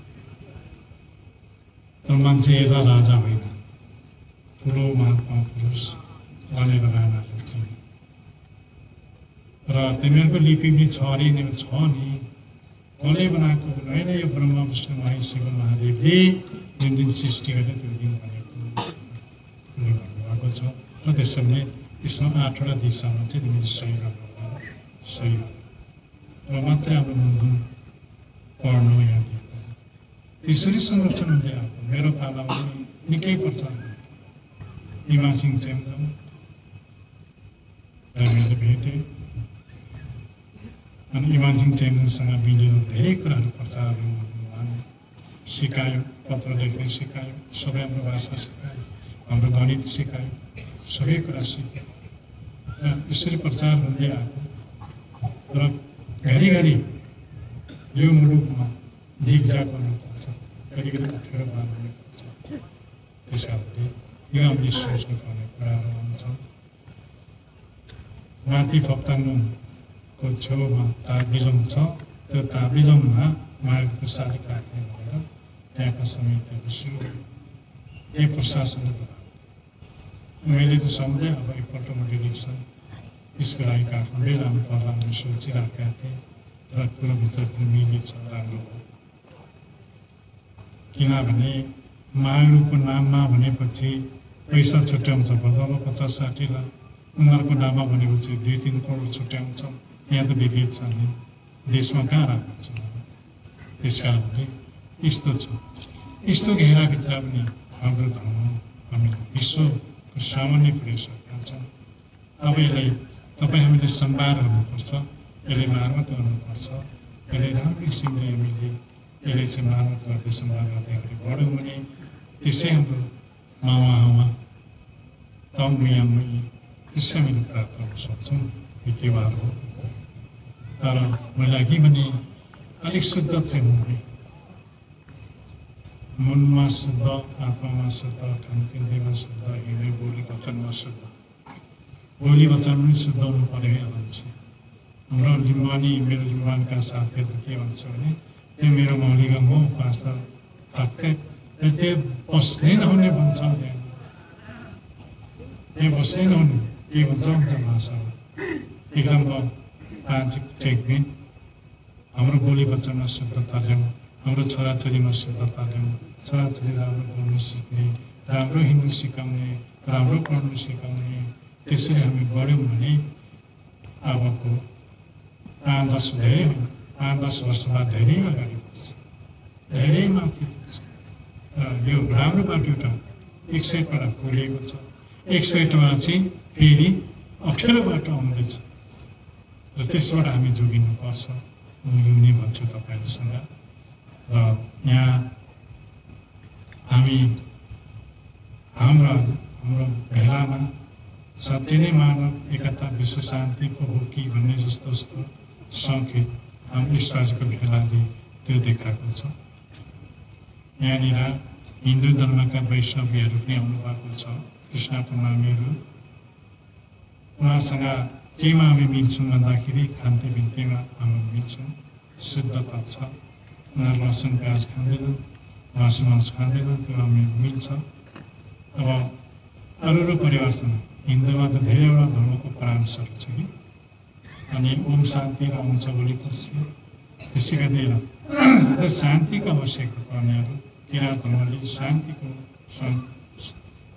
तर मान्छे यता राजा होइन, ठुलो महात्मा पुरुष भनेर राजाहरू छन् र तिमीहरूको लिपि पनि छ अरे छ नि, कसले बनाएको होइन। यो ब्रह्म विष्णु महेश शिव महादेवले जुन दिन सृष्टि गरे त्यो दिन भनेको भन्नुभएको छ। र त्यसैले यसमा 8वटा दिशामा चाहिँ तिमीले सही गर्नु, सही र मात्रै अब मुनधुन पढ्नु यहाँ दिएको। त्यसरी संरक्षण हुँदै आएको। मेरो पालामा पनि निकै पर्छ। हिमा सिंह चेम्जोङ मैले भेटेँ अनि इमान सिंह चेम्जोङसँग मिलेर धेरै कुराहरू प्रचार सिकायो, पत्र लेख्न सिकायो, सबै हाम्रो भाषा सिकायो, हाम्रो गणित सिकायो, सबै कुरा सिक्यो र यसरी प्रचार हुँदै आएको। र घरिघरि यो मुलुकमा झिकझाक गर्नुपर्छ, घरिघरि अप्ठ्यारो पार्नुपर्छ। त्यस कारणले यो हामीले सोच्नुपर्ने कुराहरू हुन्छ। माथि फक्ताङको छेउमा ताबिजम छ, त्यो ताबिजममा मार्गको सालिक राख्ने भनेर त्यहाँका समितिहरू सुरु त्यही प्रशासनले बनायो। मैले त सम्झेँ अब एकपल्ट मैले इलेक्सन त्यसको लागि काठमाडौँ राम्रो पर्ला भनेर सोचिराखेका थिएँ र कुरोभित्र मिलेछ, राम्रो हो। किनभने माग्नुको नाममा भनेपछि पैसा छुट्याउँछ, बदल 50-60 लाख, उनीहरूको नाममा भनेपछि 2-3 करोड छुट्याउँछ। यहाँ त विभेद छ नि, देशमा कहाँ राम्रो छ। त्यस कारणले यस्तो छ। यस्तो घेराभित्र पनि हाम्रो धर्म हामी विश्वको सामान्य पुर्याइसकेका छौँ। अब यसलाई तपाईँ हामीले सम्भार गर्नुपर्छ, यसले मार्मत गर्नुपर्छ, यसले राम्रो किसिमले हामीले यसले चाहिँ मार्मत गर्दै सम्भार गर्दै अगाडि बढ्यौँ भने त्यसै हाम्रो मामा तमुयामै त्यसै हामीले प्राप्त गर्न सक्छौँ। यो टेवार हो। तर मलाई के भने अलिक शुद्ध चाहिँ हुने, मनमा शुद्ध, आत्मामा शुद्ध, खानपिनमा शुद्ध, हिँड्ने बोली वचनमा शुद्ध। बोली वचन पनि शुद्ध हुनु पर्यो है भन्छ। हाम्रो लिम्बानी, मेरो लिम्बानका साथीहरू के भन्छ भने त्यो मेरो मौलिकम हो, पास्ता ठक्कै त्यो बस्दै नहुने भन्छ। ये बस्दै नहुने के हुन्छ भाषा एकदम चेकबिन हाम्रो बोली वचनमा शुद्धता ल्याउँ, हाम्रो छोराछोरीमा शुद्धता ल्याउँ, छोराछोरी राम्रो बोल्नु सिक्ने, राम्रो हिँड्नु सिकाउने, राम्रो पढ्नु सिकाउने, त्यसरी हामी बढ्यौँ भने अबको 5-10 वर्षमा धेरै अगाडि बढ्छ, धेरै माथि पुग्छ। यो राम्रो बाटो एउटा 61 खोलिएको छ, 61 चाहिँ फेरि अप्ठ्यारो बाटो आउँदैछ र त्यसबाट हामी जोगिनुपर्छ नि भन्छु तपाईँहरूसँग। र यहाँ हामी हाम्रो भेलामा साँच्चै नै मानव एकता विश्व शान्तिको हो कि भन्ने जस्तो सङ्केत हाम्रो ईश्वरको भेलाले त्यो देखाएको छ। यहाँनिर हिन्दू धर्मका वैष्णवीहरू पनि आउनुभएको छ, कृष्ण पूर्णमीहरू। उहाँसँग केमा हामी मिल्छौँ भन्दाखेरि खान्ति बिन्तीमा हामी मिल्छौँ, शुद्धता छ। उनीहरू लसुन प्याज खाँदैनन्, मासु मांस खाँदैनन्, त्यो हामी मिल्छ। अब अरू परिवारसँग हिन्दूमा त धेरैवटा धर्मको परामर्शहरू छ कि, अनि ओम शान्ति र हुन्छ बोलेपछि त्यसै गरी शान्तिको आवश्यकता पर्नेहरू किराँत धर्मले शान्तिको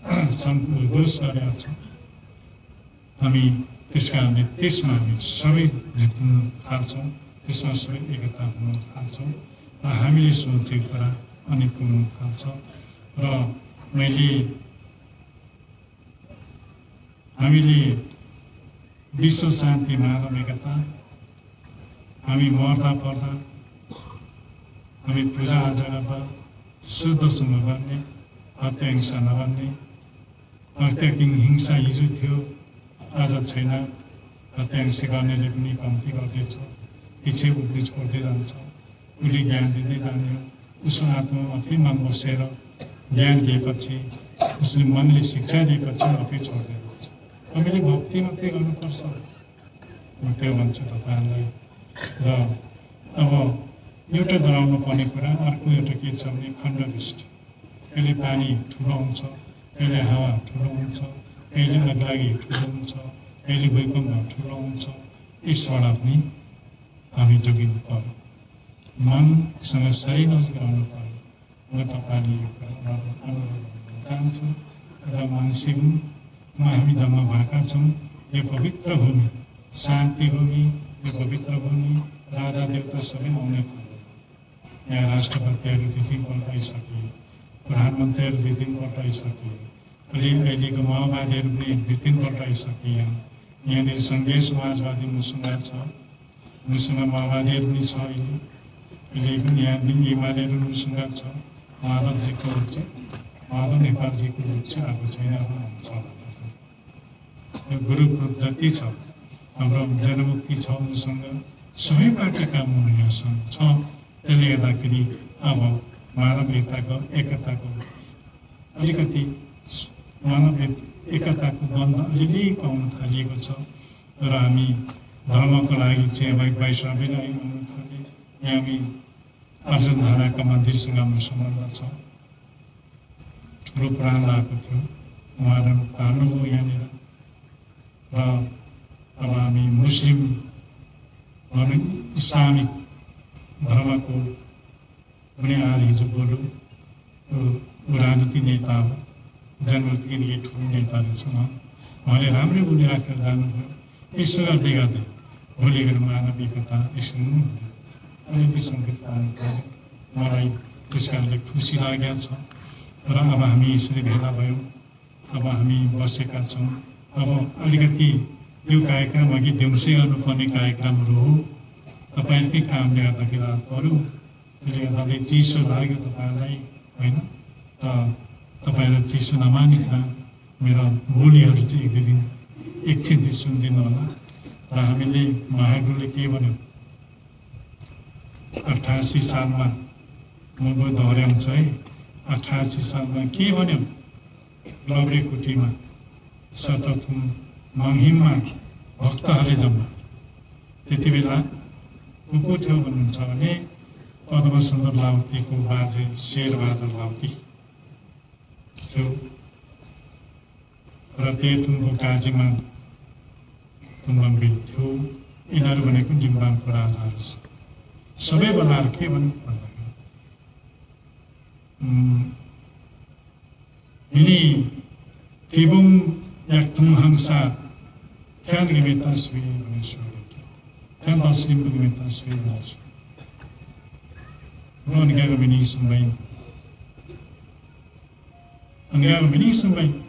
घोष गरेका छ। हामी त्यस कारणले त्यसमा हामी सबै झुक्नु थाल्छौँ, त्यसमा सबै एकता हुन थाल्छौँ र हामीले सोचेको कुरा अनि पुग्नु थाल्छ। र हामीले विश्व शान्ति मानव एकता हामी मर्दा पर्दा हामी पूजाआजा गर्दा शुद्धसँग गर्ने, हत्या हिंसा नगर्ने। हत्या हिंसा हिजो थियो, आज छैन। हत्या हिंसा गर्नेले पनि कम्ती गर्दैछ, पछि उब्रिज गर्दै जान्छ। उसले ज्ञान दिँदै जाने हो, उसको आत्मामा आफै मन बसेर ज्ञान दिएपछि, उसले मनले शिक्षा दिएपछि आफै छोड्दै जान्छ। हामीले भक्ति मात्रै गर्नुपर्छ, म त्यो भन्छु तपाईँहरूलाई। र अब एउटा गराउनु पर्ने कुरा अर्को एउटा के छ भने खण्डवृष्टि। कहिले पानी ठुलो हुन्छ, कहिले हावा ठुलो हुन्छ, कहिले अग्लागी ठुलो हुन्छ, कहिले भूकम्प ठुलो हुन्छ। यसबाट पनि हामी जोगिनु पर्यो, मनसँग सही नजिकाउनु पर्यो। म तपाईँले यो कुरा अनुरोध गर्न चाहन्छु। र मानसिकमा हामी जम्मा भएका छौँ। यो पवित्र भूमि, शान्ति भूमि, यो पवित्र भूमि, राजा देवता सबै आउने ठाउँ। यहाँ राष्ट्रपतिहरू 2-3 आइसके, प्रधानमन्त्रीहरू 2-3 आइसके, अहिलेको माओवादीहरू पनि 2-3 आइसके। यहाँनिर सङ्घीय समाजवादी मसँग छ, मसँग माओवादीहरू पनि छ। अहिले पनि यहाँ एमालेहरू मसँग छ। माधवजीको चाहिँ माधव नेपालजीको चाहिँ आएको छैन, छ। यो गुरुकुल जति छ, हाम्रो जनमुक्ति छ मसँग, सबै पार्टीका यहाँ छ। त्यसले गर्दाखेरि अब मानव एकताको अलिकति मानव एकताको गन्ध अलिअलि पाउन थालिएको छ। र हामी धर्मको लागि चाहिँ वैष्णवलाई आउन थाले। यहाँ हामी अर्जुन धाराका मन्दिरसँग हाम्रो सम्बन्ध छ। ठुलो प्राण लागेको थियो, उहाँहरू पाल्नुभयो यहाँनिर। र अब हामी मुस्लिम इस्लामिक धर्मको पनि आएर हिजो बोल्यो, राजनीति नेता हो, जनमुक्ति निकै ठुलो नेताहरू छ। उहाँले राम्रै बोलिराखेर जानुभयो। यसो गर्दै गर्दै भोलि गएर मानव एकता यसो अलिअलि सङ्केत पाउनु पर्यो। मलाई त्यस कारणले खुसी लागेको छ। र अब हामी यसरी भेला भयौँ, अब हामी बसेका छौँ। अब अलिकति यो कार्यक्रम अघि दिउँसै गर्नुपर्ने कार्यक्रमहरू हो। तपाईँकै कामले गर्दाखेरि अरू त्यसले गर्दा चिसो लाग्यो तपाईँलाई, होइन? तपाईँलाई चिसो नमानिकन मेरो बोलीहरू चाहिँ 1-2 दिन एकछिन चाहिँ सुनिदिनु होला। र हामीले महागुरुले के भन्यो, 88 सालमा म दोहोऱ्याउँछु है, 88 सालमा के भन्यो, लब्रेकुटीमा सतथुम मङहिममा भक्तहरूले जम्मा। त्यति बेला को थियो भन्नुहुन्छ भने पद्म सुन्दर लाउतीको बाजे शेरबहादुर लाउती थियो। र र तेतुङको काजीमा तुम्बङबिल थियो। यिनीहरू भनेको जिम्बाङको राजाहरू सबै बनाएर के भन्नु पर्दाखेरि यिनी तिबुङ याक्थुङ हंसा त्याग निमित्त स्वी भने सोधेको त्याग बस्लिमको निमित्त स्वी भनेको Nongaga mini sumbai, angaga mini sumbai,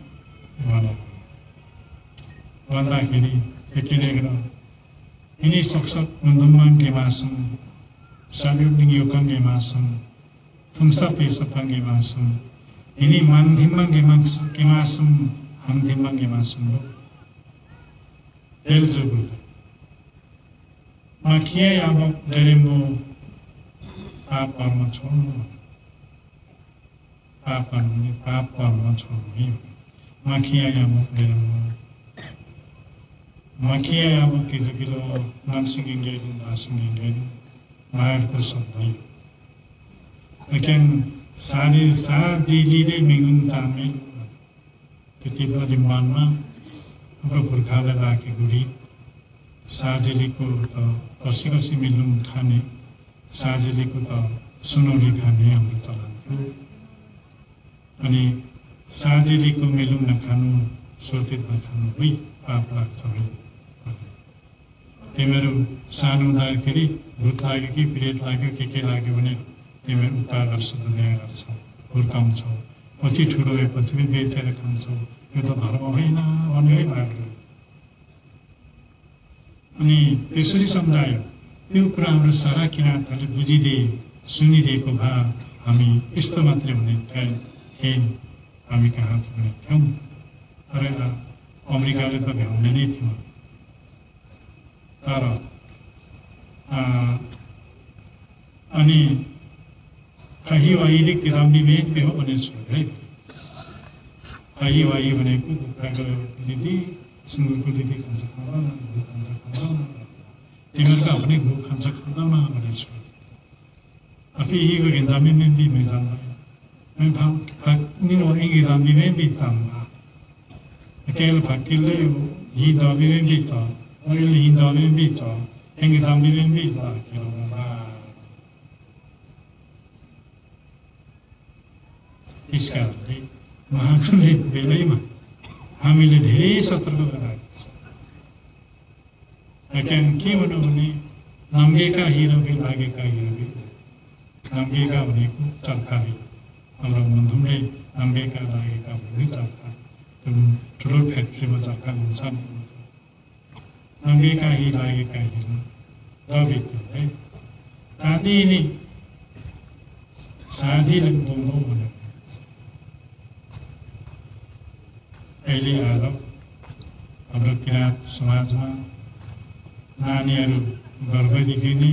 wala kiri, kekine ini sok mendumang kemasum, sabiu tinggiukan kemasum, tungsa pesapang kemasum, ini mandimang kemasum, handimang kemasum, elzubul. Makia yabok darimu पाप कर्म छोड्नु पाप कर्म छोड्नु माखिया अब किलो नसिंगे नसिंगे मार्ग सोध्नु लेकिन सारे जिले मिगुन जामे त्यति बेला मनमा हाम्रो पुर्खालाई राखेको गरी साजिलीको कसी मिलुङ खाने साजिलीको त सुनौली खाने हाम्रो चलन थियो अनि साजिलीको मेलुङ नखानु सोर्तित नखानु उही पाप लाग्छ तिमीहरू सानो हुँदाखेरि भूत लाग्यो कि प्रेत लाग्यो के लाग्यो भने तिमीहरू उपाय गर्छ दुनियाँ गर्छ हुर्काउँछौ पछि ठुलो भएपछि पनि बेचेर खान्छौ यो त धर्म होइन भन्ने लाग्यो अनि त्यसरी सम्झायो त्यो कुरा हाम्रो सारा किराँतहरूले बुझिदिए सुनिदिएको भए हामी यस्तो मात्रै हुने थिएन हामी कहाँ पुग्ने थियौँ तर अमेरिकाले त भ्याउने नै थियो तर अनि कहीँ अहिले किताबी मेन पे हो भने सोधे कहीँ वाही भनेको कुखुराको दिदी सुँगुरको दिदी खान्छ खाँदैन खान्छ खाँदैन तिमीहरूको आफ्नै घु खान्छ खाँदैन भनेर सोधे आफै 이거 괜찮으면 괜찮아요. 니는 이게 잠비면 비참마. 그게 바뀔래요. 이 잠비면 비참. 오늘 이 잠비면 비참. 이게 잠비면 비참. 그러나 इसकारणले महाकालले बेलैमा हामीले धेरै सतर्क गराएको छ कारण के भन्नु भने नम्बेका हिरोले लागेका हिरोले नम्बेका भनेको चर्काले हाम्रो मन्धुमले नम्बेका लागेका भन्ने चर्का ठुलो फ्याक्ट्रीमा चर्का हुन्छ नम्बेका हि लागेका हिरो रविले आदिले साधीले बोल्नु भने अहिले आएर हाम्रो किराँत समाजमा नानीहरू गर्भदेखि नै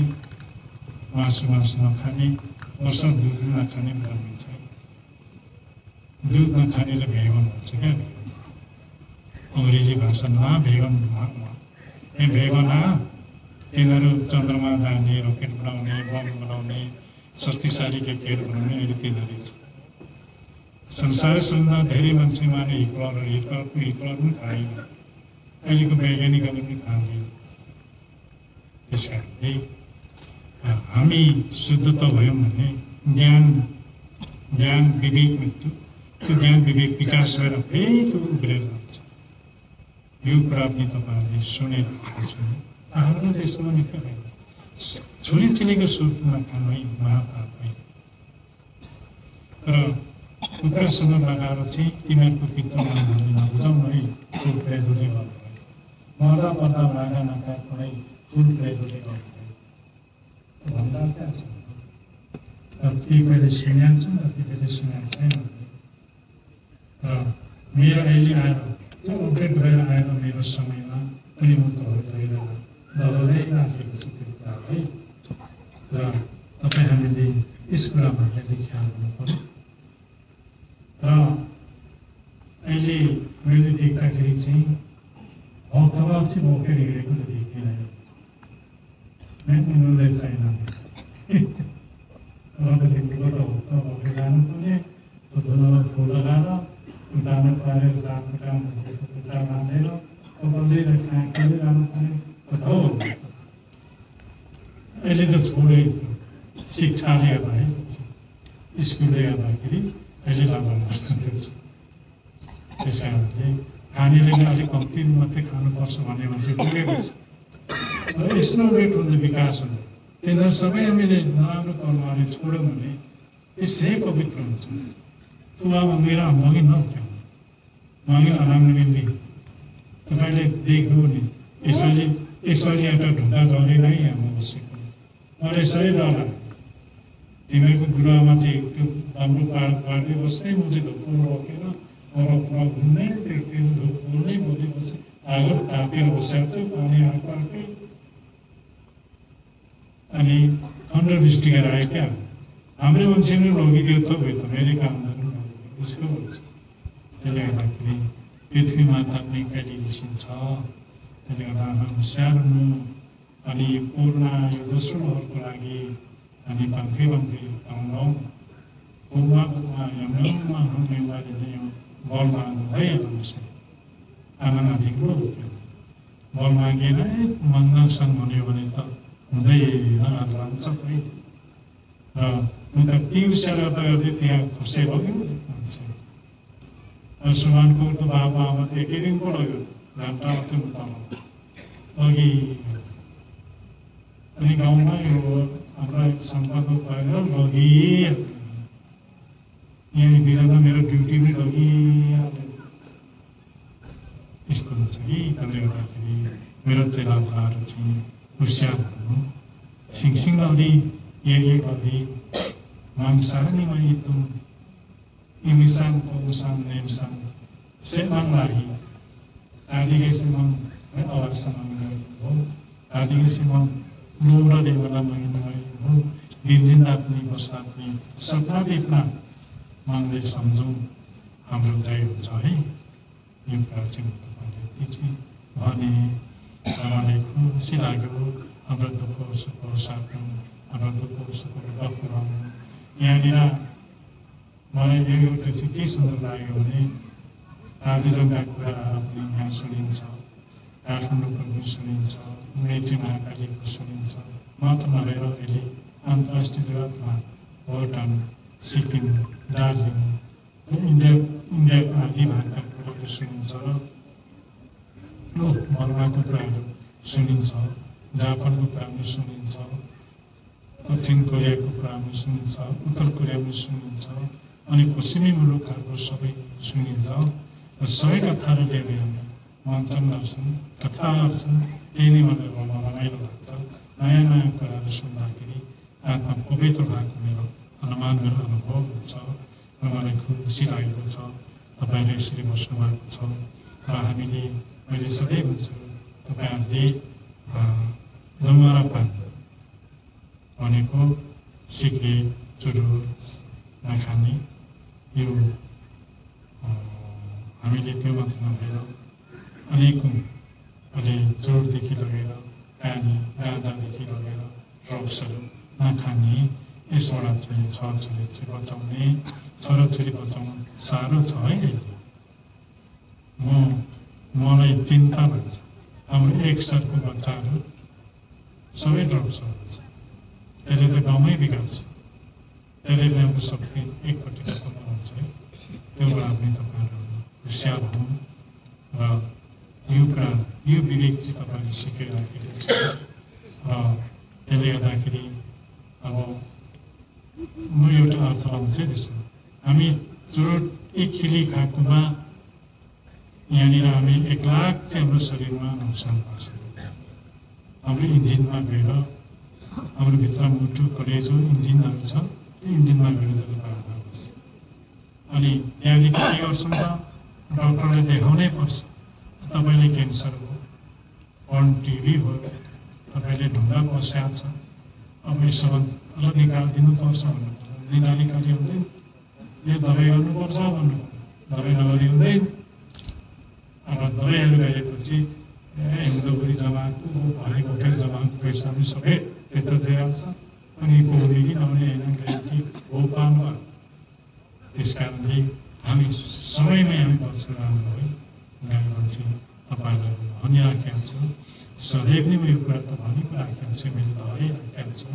मासु नखाने वर्ष दुध नखाने भन्ने छ दुध नखानेले भेगन भन्छ क्या अङ्ग्रेजी भाषामा भेगन भेगन तिनीहरू चन्द्रमा जाने रकेट बनाउने बम बनाउने शक्तिशाली केकेहरू बनाउने अहिले तिनीहरू छ संसारसम्म धेरै मान्छे माने हिटलर पनि खाएन अहिलेको वैज्ञानिकहरूले पनि खाँदैन त्यस कारणले हामी शुद्ध त भयौँ भने ज्ञान विवेक त्यो ज्ञान विवेक विकास भएर फेरि त्यो उब्रेर जान्छ यो कुरा पनि तपाईँहरूले सुनेर आफ्नो देशमा निकै भएन छोरी चेलीको सुरमा खानु है महापाप है तर कुखुरासँग लगाएर चाहिँ तिमीहरूको पित्तमा नबुझाउनु है फुल प्रेतले गर्नुभयो मर्दा पर्दा भागा नखाएको है फुल प्रेतले गर्नुभयो भन्दा कहाँ छ कति कहिले सुनेको छु कति कहिले सुनेको छैन र मेरो अहिले आएर त्यो अपडेट भएर आएर मेरो समयमा पनि म दबाउँदै राखेको छु त्यो कुरा है र तपाईँ हामीले यस कुरामा हेर्दै ख्याल गर्नु पर्यो र अहिले मैले देख्दाखेरि चाहिँ भक्तमा चाहिँ बोकेर हिँडेको त देखेन उनीहरूलाई छैन देखेको त भक्त बोकेर जानुपर्ने फुल लगाएर दाना पारेर जाने काम पढ्दै कहिले जानु पर्यो अहिले त छोडे शिक्षाले गर्दा है स्कुलले गर्दाखेरि अहिले लाभा पर्छ त्यस कारणले खानेले अलिक कम्ती मात्रै खानुपर्छ भन्ने मान्छे पुगेको छ र यस्तो रेट हुन्छ विकास हुन्छ त्यसलाई सबै हामीले नराम्रो कर्मले छोड्यौँ भने त्यसै पवित्र हुन्छ तुवा मेरा मगी नउठ्याउनु मगी नराम्रो मिल्ने तपाईँले देख्नु नि यसरी एउटा ढुङ्गा झरे नै हाम्रो बसेको मलाई सबै डर लाग्यो तिमीहरूको गुरुआमा चाहिँ त्यो राम्रो पार्दै बस्दै म चाहिँ धोको रोकेर वरपर घुम्दै त्यो धोकोमै बोली बसेँ आगो तातेर बसेको छु पानी आएको अर्कै अनि खण्डवृष्टि गरेर आयो क्या हाम्रै मान्छे पनि लगिदियो त भयो त मेरै कामहरू त्यसको भन्छ त्यसले गर्दाखेरि पृथ्वी माता पनि कहिले निस्किन्छ त्यसले गर्दा होसियार हुनु अनि पूर्ण यो दोस्रो लहरको लागि अनि भन्दै आउँछौँ पूर्णमा यममा हामीलाई यो बल माग्दै आउनुहोस् आमा नदीको बल मागेर मङ्गलसँग भन्यो भने त हुँदै जान्छ खै र उता तिउस्या गर्दा गर्दै त्यहाँ खुसै भयो मान्छे सुमानको त बाबा आमा त एकै दिन पो लग्यो घन्टा मात्रै उतामा अघि अनि गाउँमा यो हाम्रा सम्पर्क भएर लगिहाल्यो यहाँ बिचमा मेरो ड्युटी पनि लगिहाल्यो यस्तो हुन्छ कि त्यसले गर्दाखेरि मेरो चेलाहरू चाहिँ होसियार हुनु सिङसिङ अलि ये अलि मांसाहारी mai itu imisan pengusan nemsan semang lahi tadi ke semang awas semang lahi tadi ke semang nura dewana mengenai dinjin apni bosapni सपना देख्न माग्दै सम्झौँ हाम्रो जय हुन्छ है यो प्राचीन तपाईँले चाहिँ भने मलाई खुसी लाग्यो हाम्रो दुःख सुख साथमा हाम्रो दुःख सुख गफुराउनु यहाँनिर मलाई यो एउटा चाहिँ के सुन्दर लाग्यो भने आदिजनका कुराहरू पनि यहाँ सुनिन्छ काठमाडौँको पनि सुनिन्छ मेची महाकालीको सुनिन्छ मात्र नभएर अहिले अन्तर्राष्ट्रिय जगतमा भुटान सिक्किम दार्जिलिङ इन्डिया आदि भागका कुराहरू सुनिन्छ र बर्माको कुराहरू सुनिन्छ जापानको कुराहरू सुनिन्छ दक्षिण कोरियाको कुराहरू सुनिन्छ उत्तर कोरियामा सुनिन्छ अनि पश्चिमी मुलुकहरूको सबै सुनिन्छ र सबै कथाहरू लिएर हामी वाचन गर्छौँ कथा गर्छौँ त्यही नै मलाई रमाइलो लाग्छ नयाँ नयाँ कुराहरू सुन्दाखेरि आत्मा पवित्र भएको मेरो अनुमान मेरो अनुभव हुन्छ र मलाई खुसी लागेको छ तपाईँले यसरी बस्नुभएको छ र हामीले मैले सधैँ भन्छु तपाईँहरूले जमरापान भनेको सिक्रेट चुरोट नखाने यो हामीले त्यो मात्र नभएर अनेकौँ अहिले चोरदेखि लगेर कानी गाजादेखि लगेर ड्रग्सहरू नखाने यसबाट चाहिँ छोराछोरी चाहिँ बचाउने छोराछोरी बचाउनु साह्रो छ है अहिले मलाई चिन्ता लाग्छ हाम्रो एक सरको बच्चाहरू सबै ड्रग्सहरू छ त्यसले त गाउँमै बिगार्छ त्यसले नै अब सबै एकपट्टि खतम हुन्छ है त्यो कुरा पनि तपाईँहरू होसियार हुनु र यो विवेक चाहिँ तपाईँले सिकाइराखेको छ र त्यसले गर्दाखेरि अब म एउटा अर्थ लाउँछु त्यसो हामी चुरोट एक खिली खाएकोमा यहाँनिर हामी 1 लाख चाहिँ हाम्रो शरीरमा नोक्सान पर्छ हाम्रो इन्जिनमा गएर हाम्रो भित्र मुटु कलेजो इन्जिनहरू छ त्यो इन्जिनमा गएर पर्छ अनि त्यहाँदेखि के गर्छौँ त डक्टरले देखाउनै पर्छ तपाईँले क्यान्सर हो पन टिभी हो तपाईँले ढुङ्गा बस्या छ अब यसो अलग निकालिदिनुपर्छ भन्नु निकाली हुँदैन यो दबाई गर्नुपर्छ भन्नु दबाई नगरी हुँदैन अब दबाईहरू गएपछि हिउँदोभरि जमाएको भनेको होटेल जमाएको पैसा पनि सबै त्यत्रो जाइहाल्छ अनि बोली कि नहुने होइन कि हो पाउनु त्यस कारणले हामी समयमै हामी बसेर राम्रो है गाई मान्छे तपाईँहरूलाई भनिराखेको छु, सधैँ पनि म यो कुरा त भनेको राखेको छु, मैले दोहोऱ्याइराखेको छु।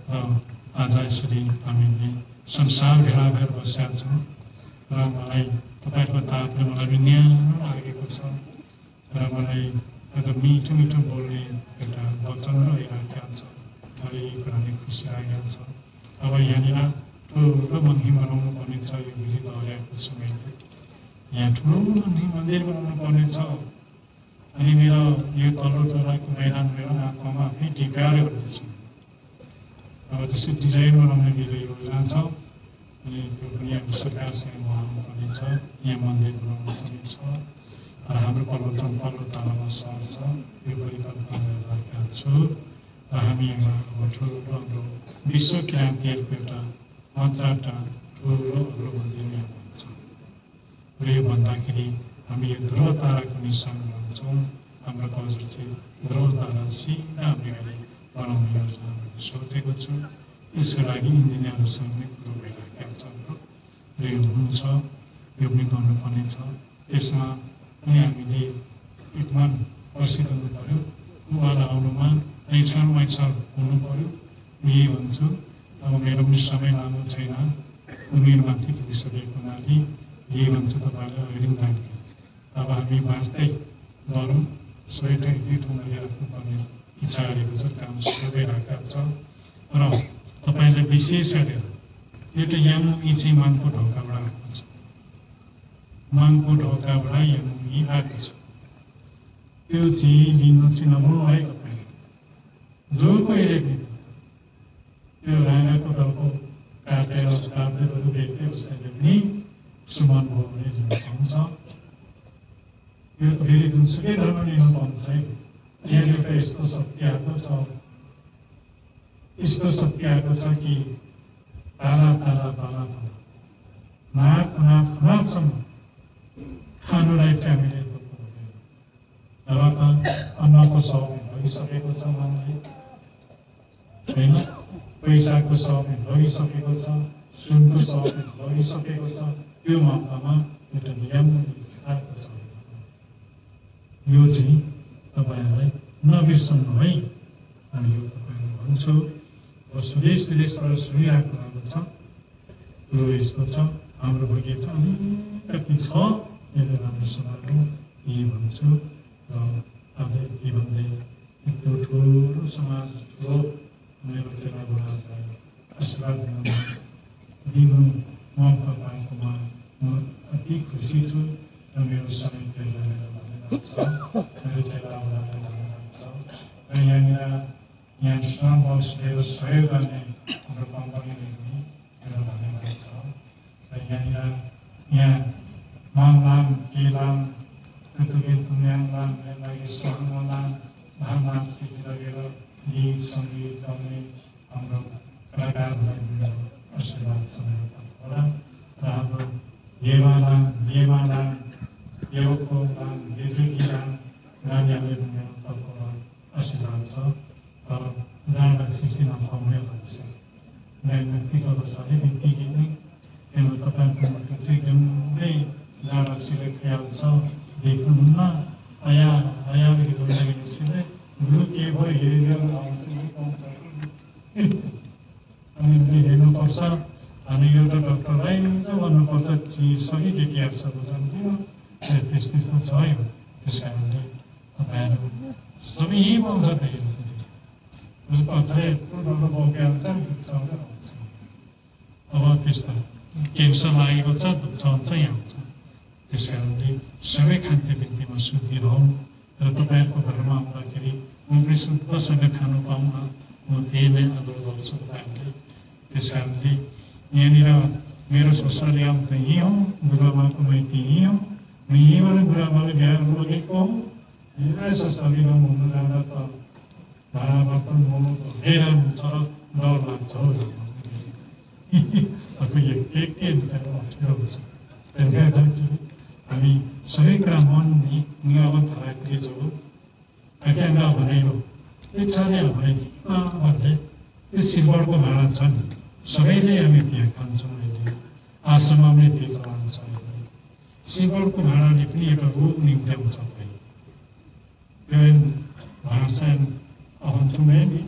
र आज यसरी हामीले संसार भेला भएर बसेका छौँ र मलाई तपाईँको तापले मलाई न्यानो लागेको छ र मलाई एउटा मिठो मिठो बोल्ने एउटा वचन रहिराखेको छ। मलाई यही कुराले खुसी लागेको छ। अब यहाँनिर ठुलो मन्दिर बनाउनु पर्ने छ, यो फेरि दोहोऱ्याएको छु मैले। यहाँ ठुलो मन्दिर बनाउनु पर्ने छ। अनि मेरो यो तल्लो तलाको मैदान मेरो आत्मामा आफै टिकाएर गर्दैछु। अब त्यसको डिजाइन बनाउने मेरो योजना छ। अनि त्यो पनि अब सरकारसँग बनाउनु पर्ने छ, यहाँ मन्दिर बनाउनु पर्ने छ। र हाम्रो प्रवचन तल्लो तलामा सहर छ, यो परिकल्पना गरिरहेका छु। र हामी यहाँ अब ठुलो हाम्रो विश्व क्रान्तिहरूको एउटा मात्राटा ठुलो अग्लो मन्दिर यहाँ बन्छ। र यो भन्दाखेरि हामी यो ध्रुव ताराको निशान भन्छौँ। हाम्रो कल्चर चाहिँ ध्रुव तारा सिधा अगाडि बनाउने योजना मैले सोचेको छु। यसको लागि इन्जिनियरसँग नै कुरो भइराखेको छ र यो हुन्छ, यो पनि गर्नुपर्ने छ। त्यसमा पनि हामीले एकमान पर्सिरहनु पऱ्यो, उहाँलाई आउनुमा मैछान हुनु पऱ्यो। यही भन्छु। अब मेरो पनि समय लामो छैन, उमेरमाथि पुगिसकेको हुनाले यही भन्छु तपाईँलाई अहिले पनि जानकारी। अब हामी बाँच्दै गरौँ, सोही ठाउँ ठाउँमा राख्नुपर्ने इच्छा गरेको छ, काम सुरु भइरहेको छ। र तपाईँले विशेष गरेर एउटा यामुङी चाहिँ मानको ढोकाबाट आएको छ, मानको ढोकाबाट यामुङी आएको छ। त्यो चाहिँ लिनु चाहिँ नभन्नु है तपाईँले, जो कोहीले पनि त्यो राँगाको टाउको काटेर काट्दैहरू देख्दै उसैले पनि सुमन भयो भने लिनु पाउँछ। यो फेरि जुनसुकै धर्म लिनु पाउँछ है। यहाँ एउटा यस्तो शक्ति आएको छ, यस्तो शक्ति आएको छ कि ताला ताला ताला ताला नाथसम्म खानुलाई चाहिँ हामीले र त अन्नको सौगात भइसकेको छ मनलाई, होइन? पैसाको सौगात भइसकेको छ, सुनको सौगात भइसकेको छ। त्यो मात्रामा एउटा नियम आएको छ। यो चाहिँ तपाईँहरूलाई नबिर्सनु है। हामी यो तपाईँलाई भन्छौँ। स्वदेश विदेशबाट सुनिरहेको भएको छ। यो यस्तो छ, हाम्रो बगैँचा अलिकति छ, यसले राम्रो समाजमा यही भन्छु। र अब के भन्दै त्यो ठुलो समाज, ठुलो मेरो चेलाबुढाहरूलाई आशीर्वाद दिनु मौका पाएकोमा म अति खुसी छु। र मेरो समय भनिरहेको छ, मेरो चेलाबुढालाई भनिरहेको छ। र यहाँ श्रम बस लिएर सहयोग गर्ने हाम्रो कम्पनीले पनि मेरो भनिरहेको छ। र यहाँ माङलाम, केलाम, भावनादेखि लगेर गीत सङ्गीत गाउने हाम्रो कलाकारहरूलाई आशीर्वाद छ होला। र हाम्रो देवालाम, देवकोलाम, देजुकीलाम नानीहरूले पनि मेरो तर्फबाट आशीर्वाद छ। तर जाँदा सिसी नपाउने लाग्छ। व्यक्तिगत सधैँ बित्तिकै नै त्यो तपाईँको मात्र चाहिँ एकदमै जाँडा सिधै खाइहाल्छ, देख्नुहुन्न। आयादेखि जोड्दाखेरि सिधै लु के भयो हेरेर आउँछ कि पाउँछ अनि हेर्नुपर्छ। हामी एउटा डक्टरलाई भन्नुपर्छ सही के के छ बुझ्नु, त्यस्तो छ है। त्यस कारणले तपाईँहरू सबै यहीँ पाउँछ त अब त्यस्तो क्यान्सर लागेको छ, दुःख हुन्छ यहाँ आउँछ। त्यस कारणले सबै खाद्य व्यक्तिमा शुद्धि रहौँ। र तपाईँहरूको घरमा आउँदाखेरि म पनि शुद्धसँग खानु पाउन म त्यही नै आग्रह गर्छु तपाईँहरूले। त्यस कारणले यहाँनिर मेरो ससुराली आउँ त यहीँ हौ, बुढामाको माइती यहीँ हौ, म यहीँबाट बुढामाले बिहा लगेको हौ। यसो सजिलो हुनु जाँदा त भाडा बर्तन मोमो धेरै हुन्छ, डर लाग्छ हौ। के अप्ठ्यारो हुन्छ। हामी सबै कुरा मन निगावत भएपछि जो अट्याङ्गा भनेको इच्छाले भने भन्दै त्यो सिल्भरको भाँडा छ नि, सबैले हामी त्यहाँ खान्छौँ। अहिले आश्रममा पनि त्यो चलाउँछ। सिल्भरको भाँडाले पनि एउटा रोग निम्त्याउँछ। concern to many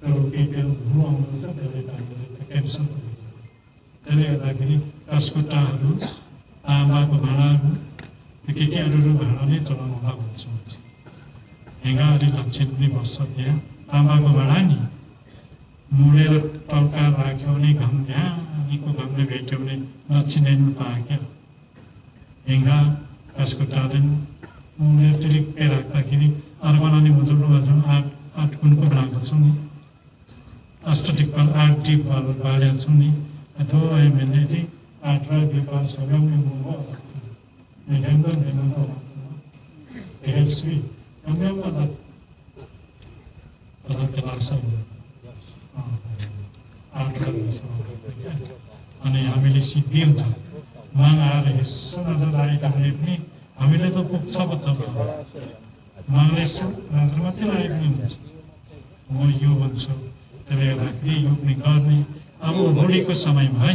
people who are also the cancer. Kaskuta, Amako Managu, the Kikaru Barani to Lamaha. Engari Lachitni was Sotia, Amako Marani, Murel Toka Rakoni Gambia, Nico Gambe Vetoni, Lachinen Pakia. Enga Kaskutaden, Murel Perakini, Arvanani Muzulu at Kunko Blankasuni, Astatical art deep Valvarian Suni, at all I am lazy, I try because I don't move. Remember, very sweet. Remember that the last song. अनि हामीले सिद्धिन्छ मान आएर यसो नजर आएकाले पनि हामीले त पुग्छ बच्चा मानले नजर मात्रै लागेको हुन्छ म यो भन्छु त्यसले गर्दाखेरि यो पनि गर्ने अब होलीको समयमा है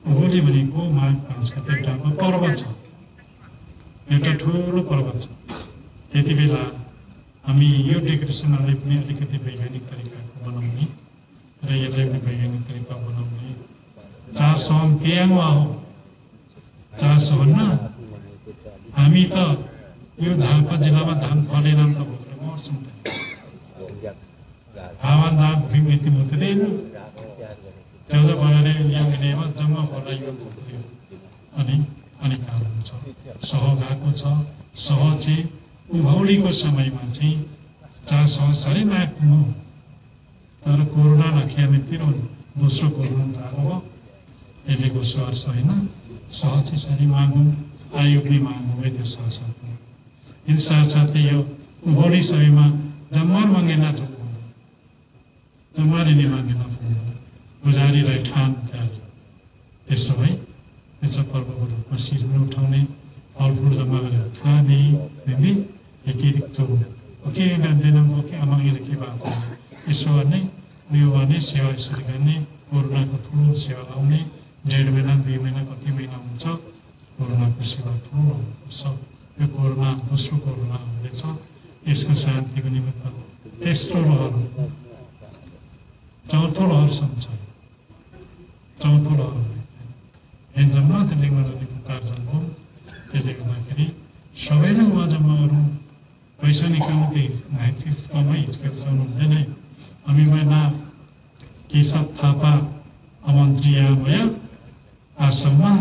होली भनेको माघ 5 गते एउटा पर्व छ एउटा ठुलो पर्व छ त्यति बेला हामी यो डेकोरेसनलाई पनि अलिकति वैज्ञानिक तरिकाको बनाउने र यसलाई पनि वैज्ञानिक तरिका बनाउने चासो केमा हो चासो भन्न हामी त यो झापा जिल्लामा धान फलेन त भोग्न मर्छौं त हावा धान भुइँमेति मुत्दैन चौजा बनाएर ल्याउनेमा जम्मा होला यो अनि कारण छ सह गएको छ सह चाहिँ उभौलीको समयमा चाहिँ चासो साह्रै नाक्नु तर कोरोना नखेर्ने फेरि दोस्रो कोरोना गएको हो यसले विश्वास होइन सहज चाहिँ मागौँ आयोगले माग्नु भयो त्यो साथसाथै यस साथसाथै यो उभौली समयमा जम्मर मागेना छ जम्मरी नै मागेना पुजारीलाई ठान त्यसो है त्यसो पर्वको रूपमा शिरमा उठाउने फलफुल जम्मा गरेर खाने दिने एक चौ के गर्दैनौँ के अमागेर के भएको यसो गर्ने उयो गर्ने सेवा यसरी गर्ने कोरोनाको ठुलो सेवा लाउने 1.5 महिना 2 महिना कति महिना हुन्छ कोरोनाको सेवा ठुलो छ यो कोरोना दोस्रो कोरोना हुँदैछ यसको शान्तिको निमित्त तेस्रो लहर चौथो लहर छ चौथो लहर जम्मा त्यसले गर्दा कार्जनको त्यसले गर्दाखेरि सबैले उहाँ जम्मा गरौँ पैसा निकाल्ने मान्छे कमै हिचकिचाउनु हुँदैन हामी महिना केशव थापा अमन्त्रीया आश्रममा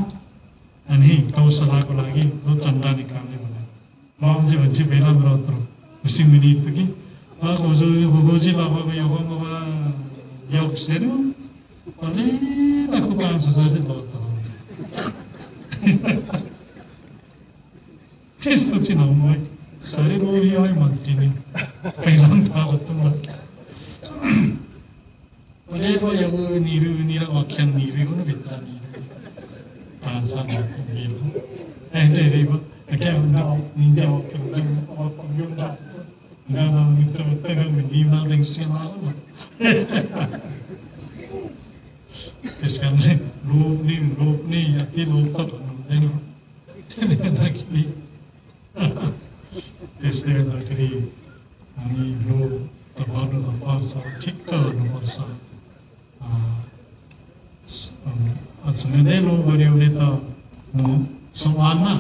अनि कौशलाको लागि चन्दा निकाल्ने भने बाबुजी भन्छ बेला ब्रत खुसी मिनिट कि गोजी बाबाको यो योग सेरो अनि लाखो 5,000 ब्रत त्यस्तो चाहिँ नहुँ साह्रै बोली है मन्त्री नै पहिला थाहा भयो Whatever you need auction, you will be done. Answer and the river again now ninja or computer. Now it's a thing with you now in Sima. This can rope knee, a little top then actually this there actually only rope the bottom of us or ticker was. Sebenarnya lo beriau itu soalnya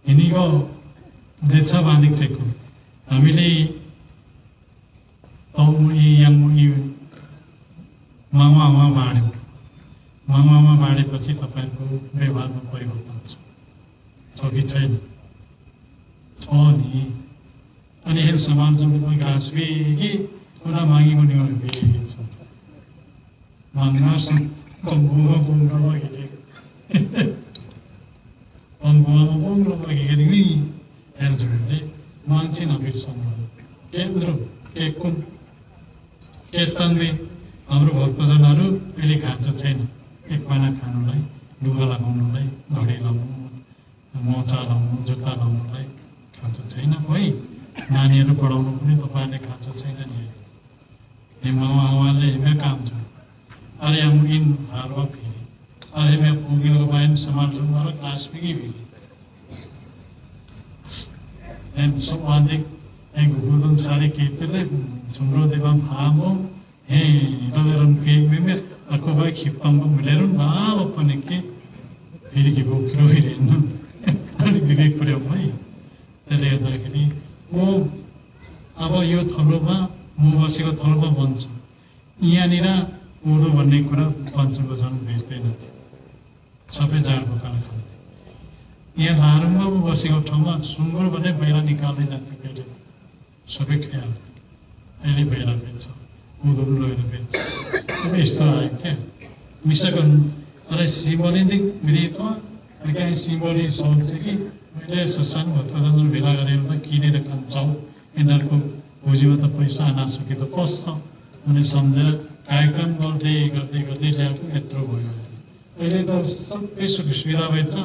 ini kok desa bandik seku. Amili tahu yang mama bari pasti tapaiku bebas memperibahkan. So kita ini, so ni, ani hal saman semua kasih ini, orang mangi muni orang beli. Mangas bunga lagi, bunga lagi ni, elderly, mansin ambil semua. Kendro, kekun, ketangwe, amru bapa naru pilih kaca cina, ekmana kanulai, dua lamunulai, gari lamun, moza lamun, juta lamunulai, kaca cina, boy, nani itu perahu pun itu pada kaca cina ni. Ni mama awalnya ini kamca. अरे हम in हारवा भी अरे मैं पूरी लगाइन समाज हमारा class में की भी and so आदि Gudun sari kitele sumro devam hamo raveron ke aku ba khiptam ba milerun ba apne ke फेरि के बोक्रो हेर्नु अलि विवेक पर्यो भाइ त्यसले गर्दाखेरि म अब यो थलोमा म बसेको थलोमा बन्छ यहाँनिर उडो भन्ने कुरा पञ्चको झन् भेट्दैन सबै जाडको कारखाना यहाँ धारुङमा म बसेको ठाउँमा सुँगुर भने बाहिर निकाल्दै जान्थ्यो कहिले सबै ख्याल अहिले बाहिर बेच्छ उडो पनि लगेर बेच्छ अब यस्तो आयो क्या मिसकन अरे सिम्बोली मिरितो लेकिन सिम्बोली सोच कि मैले सत्संग भक्तजनहरू भेला गरेर किनेर खान्छौँ यिनीहरूको भुजीमा त पैसा नसके त पस्छ अनि सम्झेर कार्यक्रम गर्दै गर्दै गर्दै ल्याएको यत्रो भयो अहिले त सबै सुविधा भएछ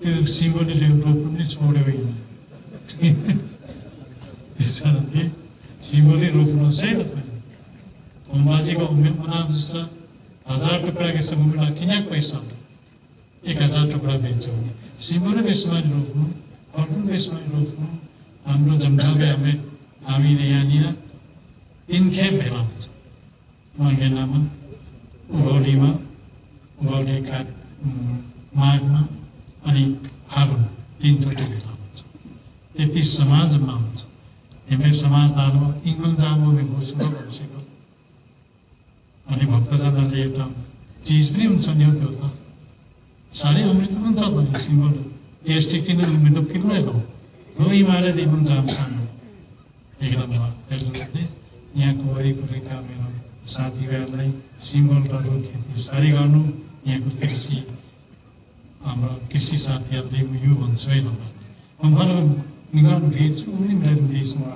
त्यो सिम्बोली रोप्नु पनि छोड्यो त्यस कारणले सिम्बोली रोप्नु चाहिँ अम्बाजीको मना जस्तो 1000 टुक्रा के समूह किन पैसा 1000 टुक्रा बेच्यो सिम्बोली बेसमा रोप्नु अर्को बेसमा रोप्नु हाम्रो जम्झाले हामीले यहाँनिर 3 खेप भेला हुन्छ मङ्गेनामा उभौलीमा उभौलीका माघमा अनि फागुन 3 चोटि भेला हुन्छ त्यति समाजमा हुन्छ हामी समाजदारमा इङ्गल जामुले घोषणा बसेको अनि भक्तजनहरूले एउटा चिज पनि हुन्छ नि त्यो त साह्रै अमृत पनि छ भने सिम्बल टेस्टी किन अमृत किन हो हिमालय दिनु जान्छ एकदम त्यसले यहाँको वरिपरिका मेरो साथीभाइहरूलाई सिम्बलहरू खेती साह्रै गर्नु यहाँको कृषि हाम्रो कृषि साथीहरूले यो भन्छ है मलाई निगान बेच्छु नि मेरो देशमा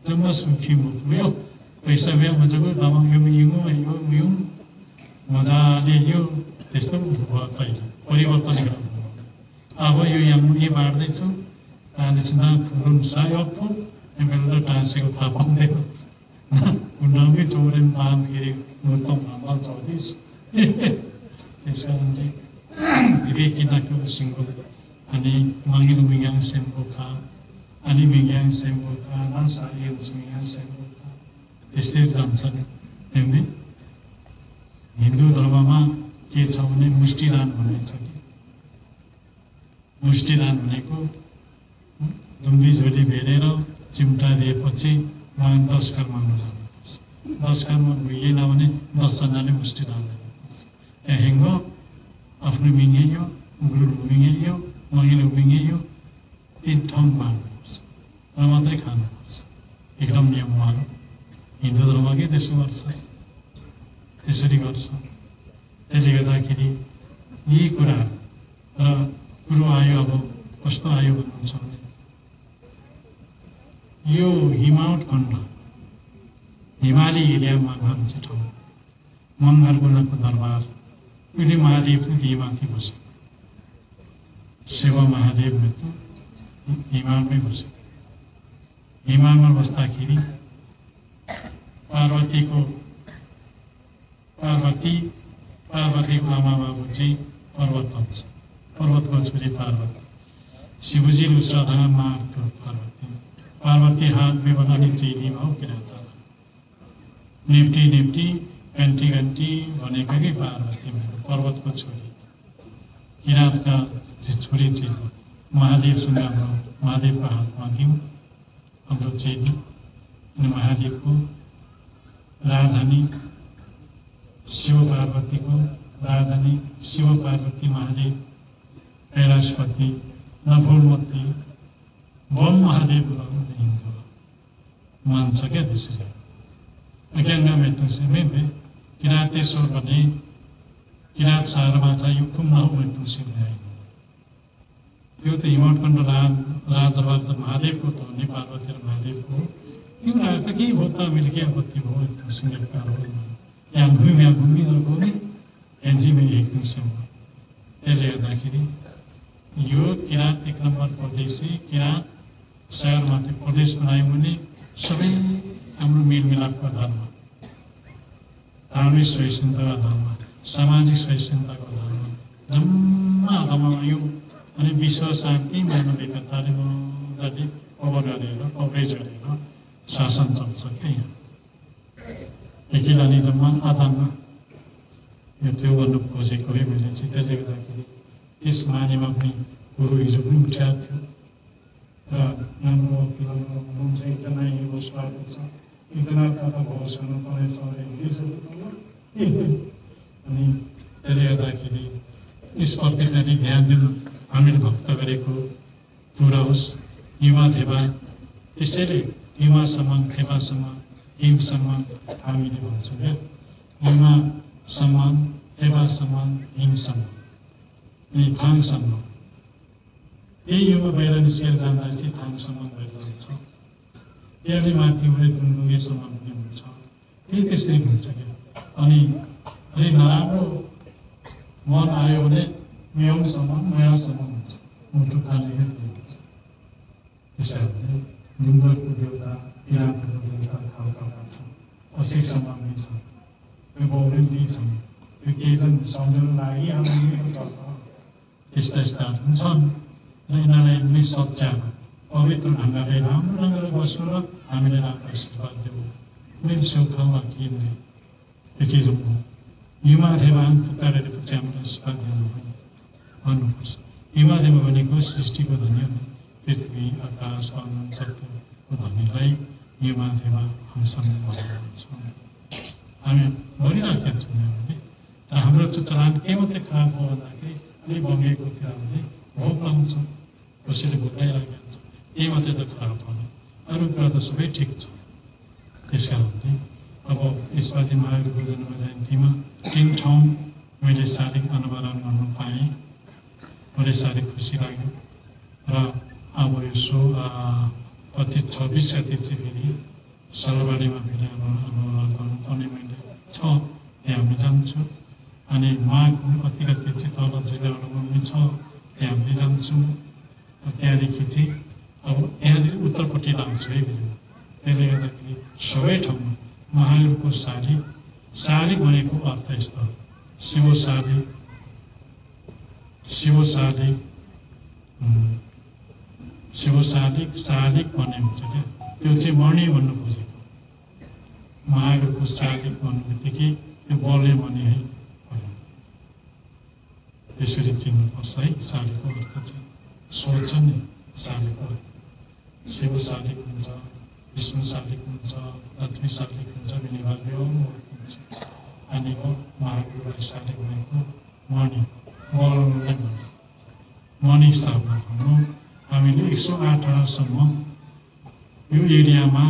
जम्मा सुखी मुक्यो पैसा भए मजाको दबाङ यो मजाले यो त्यस्तो भयो पहिला परिवर्तन गर्नु अब यो यहाँ बाँड्दैछु तानेछु न फुरुन सायकको मेरो टाँसेको थाहा पाउँदैन उन्नाउकै चौरेन पाँचगिरी मुर्तम भाम्बा 34 त्यस कारणले विवेकिनाको सिङ्गो अनि मागिल मिग्याङ सेम्बोखा अनि मिग्याङ सेम्बोखा नसारियल मिग्याङ सेम्बोखा त्यस्तै जान्छन् हेर्ने हिन्दू धर्ममा के छ भने मुष्टिदान भन्ने छ कि मुष्टिदान भनेको ढुङ्गी झोली भेरेर चिम्टा दिएपछि उहाँ 10 कर्म जानुपर्छ 10 कर्म भइएन भने 10 जनाले मुष्टिदान दिनुपर्छ त्यहाँ हेङ्गो आफ्नो मिङ्गेयो गुरु मिङ्गेयो महिलो मिङ्गेयो 3 ठाउँ बाँड्नुपर्छ र मात्रै खानुपर्छ एकदम नियम उहाँहरू हिन्दू धर्मकै त्यसो गर्छ त्यसरी गर्छ त्यसले गर्दाखेरि यी कुराहरू र कुरो आयो अब कस्तो आयो भन्नुहुन्छ भने यो हिमालय खण्ड हिमाली एरियामा भन्छ ठाउँ मङ्गलगुनाको दरबार उनी महादेव पनि माथि बसे सेवा महादेव हिमालमै बसे हिमालमा बस्दाखेरि पार्वतीको आमा बाबु चाहिँ पर्वत भन्छ पर्वतको छोरी पार्वती शिवजी उसराधा मार्ग पार्वती हाथ में बनानी चेली भाव किरा निप्टी निप्टी घन्टी घन्टी भनेको कि पार्वती पर्वतको छोरी किराँतका छोरी चेली महादेवसँग हाम्रो महादेवको हातमा दिउँ हाम्रो चेली अनि महादेवको राजधानी शिव पार्वतीको राजधानी शिव पार्वती महादेव कैलाशपति नभुलमती बम महादेव हिन्दू मान्छ क्या त्यसरी गङ्गा मेट्नुसेमै किराँतेश्वर भने किराँत सहरमा छ यो कुम्न मेट्नुसेमै त्यो त हिमवटखण्ड राजदरबार त महादेवको त हो नि पार्वती र महादेवको त्यो राज त केही भयो त मैले के आपत्ति भयो यहाँ भूमिहरूको नि एनजिमी हेर्नुसम्म त्यसले गर्दाखेरि यो किराँत 1 नम्बर प्रदेशी किराँत शहरमाथि प्रदेश बनायो भने सबै हाम्रो मेलमिलापको आधारमा धार्मिक सहिष्णुताको आधारमा सामाजिक सहिष्णुताको आधारमा जम्मा आधारमा यो अनि विश्व शान्ति मानव एकताले मजाले कभर गरेर कभरेज गरेर शासन चल्छ क्या यहाँ एकिलानी जम्मा आधारमा यो त्यो गर्नु खोजेको है मैले चाहिँ त्यसले गर्दाखेरि त्यस मानेमा पनि गुरु हिजो पनि उठ्याएको थियो र राम्रो हुनुहुन्छ एकजना यो स्वागत छ एकजना कथा भोज गर्नुपर्नेछ अनि त्यसले गर्दाखेरि यसप्रति चाहिँ ध्यान दिनु हामीले भक्त गरेको पुरा होस् युवा थेवा त्यसैले युवा सम्मान थेवा सम्मान हिम सम्मान हामीले भन्छौँ क्या युवा सम्मान थेवा सम्मान हिम सम्मान अनि थाङ सम्मान त्यही युवा बाहिर निस्केर जाँदा चाहिँ थाङ सम्मान भएर जान्छ त्यसले माथि उडे दुर्गे सम्मान पनि हुन्छ त्यही त्यसरी हुन्छ क्या अनि अलि नराम्रो मन आयो भने म्याउ सम्मान नयाँ सम्मान हुन्छ मुटु खालेकै हुन्छ त्यसैले डुङ्गरको देउता किराँतको देउता खालका छन् असी सम्मान पनि छ यो बौलिन्दी छन् यो केही त सम्झनु लागिहाल्ने चल्छ त्यस्ता यस्ताहरू पनि छन् र यिनीहरूलाई पनि सच्यामा पवित्र ढङ्गले राम्रो ढङ्गले बस्नु र हामीले राम्रो आशीर्वाद देऊ कुनै सेउखाउमा किन्ने एकै जाउँ युवा देवान पुकारेर पछि हामीले आशीर्वाद दिनु भन्नुपर्छ युवा देव भनेको सृष्टिको धन्य पृथ्वी आकाश वन चतुरको धनीलाई युवा देवा हामीसँग भन्छ हामी भनिराखेका छौँ हामीले तर हाम्रो चाहिँ चलान के मात्रै खराब हो भन्दाखेरि अलिक बगेको थियो हामीले भोक लाउँछौँ कसैले भोकाइराखेका हुन्छ त्यही मात्रै त खराब भयो अरू कुरा त सबै ठिक छ त्यस कारणले अब यसपालि महावीरको जन्म जयन्तीमा 3 ठाउँ मैले शारीरिक अनावरण गर्न पाएँ बडै साह्रै खुसी लाग्यो र अब यसो 26 गते चाहिँ फेरि सलबारीमा फेरि अनावरण गर्नुपर्ने मैले छ त्यहाँ हामी जान्छु अनि माघ कति गते चाहिँ तल जिल्लाहरूमा पनि छ त्यहाँ हामी जान्छौँ त्यहाँदेखि चाहिँ अब त्यहाँदेखि उत्तरपट्टि लाग्छु है फेरि त्यसले गर्दाखेरि सबै ठाउँमा महावीरको शालिक भनेको अर्थ यस्तो शिव शालिक भन्ने हुन्छ क्या त्यो चाहिँ मणि भन्नु खोजेको महावीरको शालिक भन्नु बित्तिकै त्यो बलले मणि है त्यसरी चिन्नुपर्छ है शालिकको अर्थ चाहिँ सोच नि शालिकको शिव शालिक हुन्छ विष्णु शालिक हुन्छ लक्ष्मी शालिक हुन्छ विनिवार्य हुन्छ अनि महावीरलाई शालिक भनेको मणि बललाई मणि स्थापना गर्नु हामीले 108 वटासम्म यो एरियामा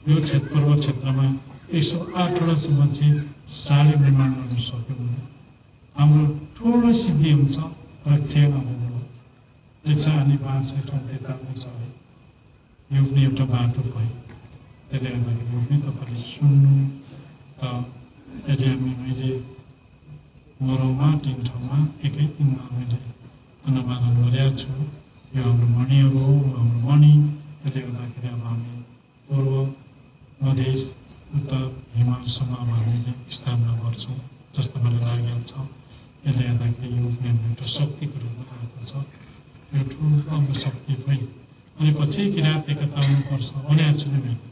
यो पूर्व क्षेत्रमा 108 वटासम्म चाहिँ शालिक निर्माण गर्न सक्यौँ भने हाम्रो ठुलो सिद्धि हुन्छ रक्षा नहुनु त्यसै अनि 500 ठाउँ त्यता छ यो पनि एउटा बाटो भयो त्यसले गर्दाखेरि यो पनि तपाईँले सुन्नु र अहिले मैले मरौमा 3 ठाउँमा एकै दिनमा मैले अनावरण गरेका छु यो हाम्रो मणिहरू हो हाम्रो मणि त्यसले गर्दाखेरि अब हामी पूर्व मधेस उत्तर हिमालसम्म अब हामीले स्थापना गर्छौँ जस्तो मलाई लागेको छ त्यसले गर्दाखेरि यो पनि एउटा शक्तिको रूपमा आएको छ यो ठुलो शक्ति पनि अनि पछि किराँत एकता हुनुपर्छ भनेको छु नि मैले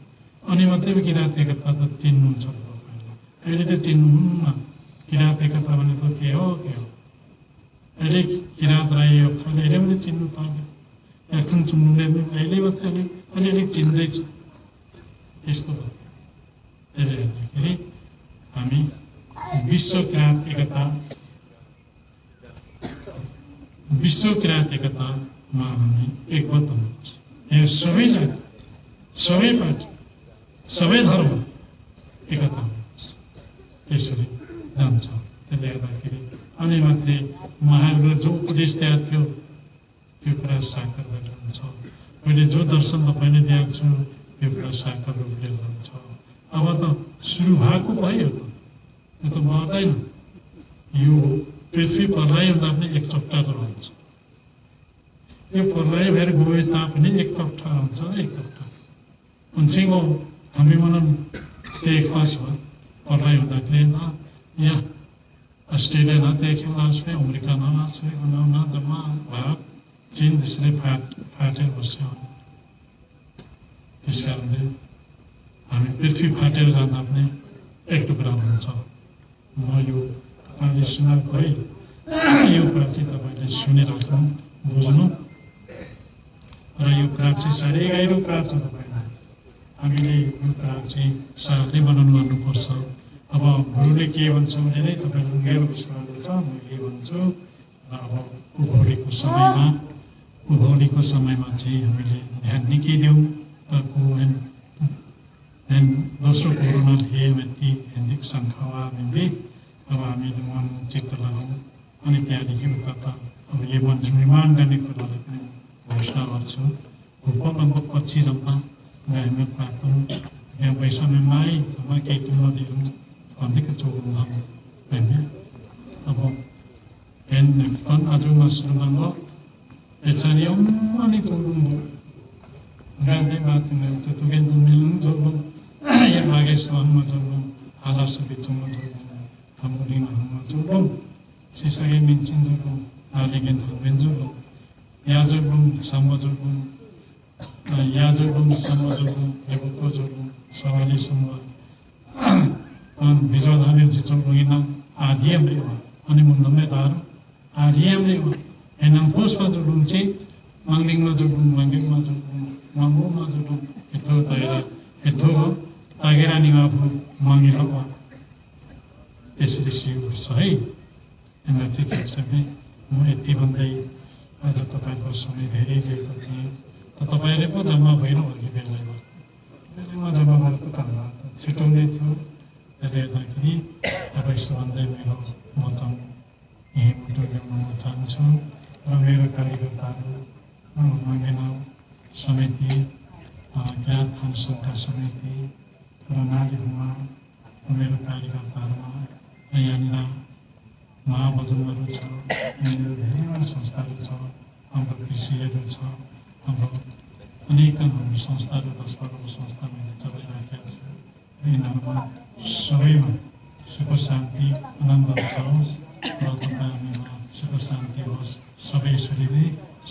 अनि मात्रै किराँत एकता त चिन्नुहुन्छ तपाईँले अहिले त चिन्नुहुन्न किराँत एकता भनेको के हो अहिले किराँत राई अहिले पनि चिन्नु पर्ने এখন सुन्नुले अहिले मात्रै अलिअलि चिन्दैछ त्यस्तो भयो त्यसले गर्दाखेरि हामी विश्व किराँत एकतामा हामी एकबद्ध हुनुपर्छ यो सबै जाति सबै पार्टी सबै धर्म एकता हुनुपर्छ त्यसरी जान्छ त्यसले गर्दाखेरि अनि मात्रै महावीरले जो उपदेश दिएको थियो त्यो कुरा साकार भएर हुन्छ मैले जो दर्शन तपाईँले दिएको छु त्यो कुरा साकार रूपले हुन्छ अब त सुरु भएको भयो त यो त मर्दैन यो पृथ्वी प्रलयभन्दा पनि एक चट्टा रहन्छ यो प्रलय भएर गए तापनि एक चट्टा रहन्छ एक चट्टा उनसँग हामी मन देखवास भयो प्रलय हुँदाखेरि न यहाँ अस्ट्रेलिया नदेख्यो लासले अमेरिका नलासले जम्मा भारत चीन त्यसरी फाटेर बस्यो त्यस कारणले हामी पृथ्वी फाटेर जाँदा पनि एक टुक्रा हुन्छ। म यो तपाईँले सुनाएको है यो कुरा चाहिँ तपाईँले सुनिराख्नु बुझ्नु र यो कुरा चाहिँ साह्रै गहिरो कुरा छ। तपाईँलाई हामीले यो कुरा चाहिँ साह्रै मनन गर्नुपर्छ। अब गुरुले के भन्छ भने नै तपाईँले गहिरो विश्वास छ, म के भन्छु र अब उभौलीको समयमा चाहिँ हामीले ध्यान निकै दिउँ। दोस्रो कोरोना थिए व्यक्ति हिन्दी सङ्ख्या मिल्दै अब हामीले मन चित्त लगाउँ अनि त्यहाँदेखि उता त अब यो मन निर्माण गर्ने कुरालाई पनि घोषणा गर्छु। लगभग 25 जम्मा हामी पातौँ यहाँ वैषम्यमै जम्मा केही तुलना दिउँ भनेको चोक्नु होइन। अब हेर्न आजमा सुरुमा यसरी अम्माले चोक्नु गाँदै बातमा तुगेन मिल्नु चोक्नु या मागे सहनमा चोक्नु हाला सुबिचुमा चोक्नु थमुलिङमा चोक्नु सिसागे मिन्सिन चोक्नु आलिगेन थमेन चोक्नु याजोक्नु सम्म चोक्नु याजोक्नु सम्म चोक्नु लेबुको चोक्नु सवाली सम्म बिजोल हामी चोक्नुगिन आधियमले अनि मुन्दमै तारो आधियमले एनाम थोसमा चोक्नु चाहिँ माङलिङमा चोक्नु माङलिङमा चोक्नु माङोमा चोक्नु यथो तागेरानीमा माङिलो त्यसरी सिउर्छ है। यसलाई चाहिँ के छ भने म यति भन्दै आज तपाईँको समय धेरै लिएको थिएँ त तपाईँले पो जम्मा भइरह्यो कि बेलामा जम्मा भएको त छिटो नै थियो। त्यसले गर्दाखेरि तपाईँसँग भन्दै मेरो म चाहिँ यहीँ मुटु ल्याउन चाहन्छु र मेरो कार्यकर्ताहरू मङ्गेना समिति ज्ञात थानसङ्घका समिति र नारीहरूमा मेरो कार्यकर्ताहरूमा यहाँनिर महाबजुहरू छ, यहाँनिर धेरै संस्थाहरू छ, हाम्रो कृषिहरू छ, हाम्रो अनेक हाम्रो संस्थाहरू 10 करोडको संस्था मैले चलाइराखेका छु। यिनीहरूमा सबैमा सुख शान्ति आनन्द होस् र तपाईँहरूमा सुख शान्ति होस्। सबै यसरी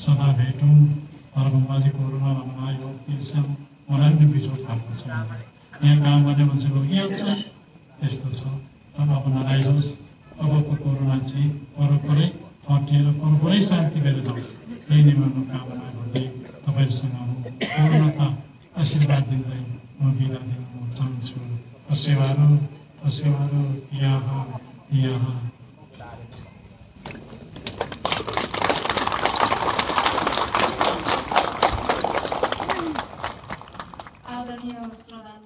सदा भेटौँ। हरगम्बाजी कोरोना भन्नु यो त्यसम मलाई पनि बिजोड खाएको छ। यहाँ काम गर्ने मान्छेको यहाँ छ त्यस्तो छ। तर अब नराइयोस्। अबको कोरोना चाहिँ परपरै हटेर परपरै शान्ति लिएर जाओस्। त्यही नै मेरो कामना गर्दै तपाईँसँग पूर्णता आशीर्वाद दिँदै म बिदा दिन चाहन्छु। असेवारो असेवारो यहाँ यहाँ आदरणीय प्रधान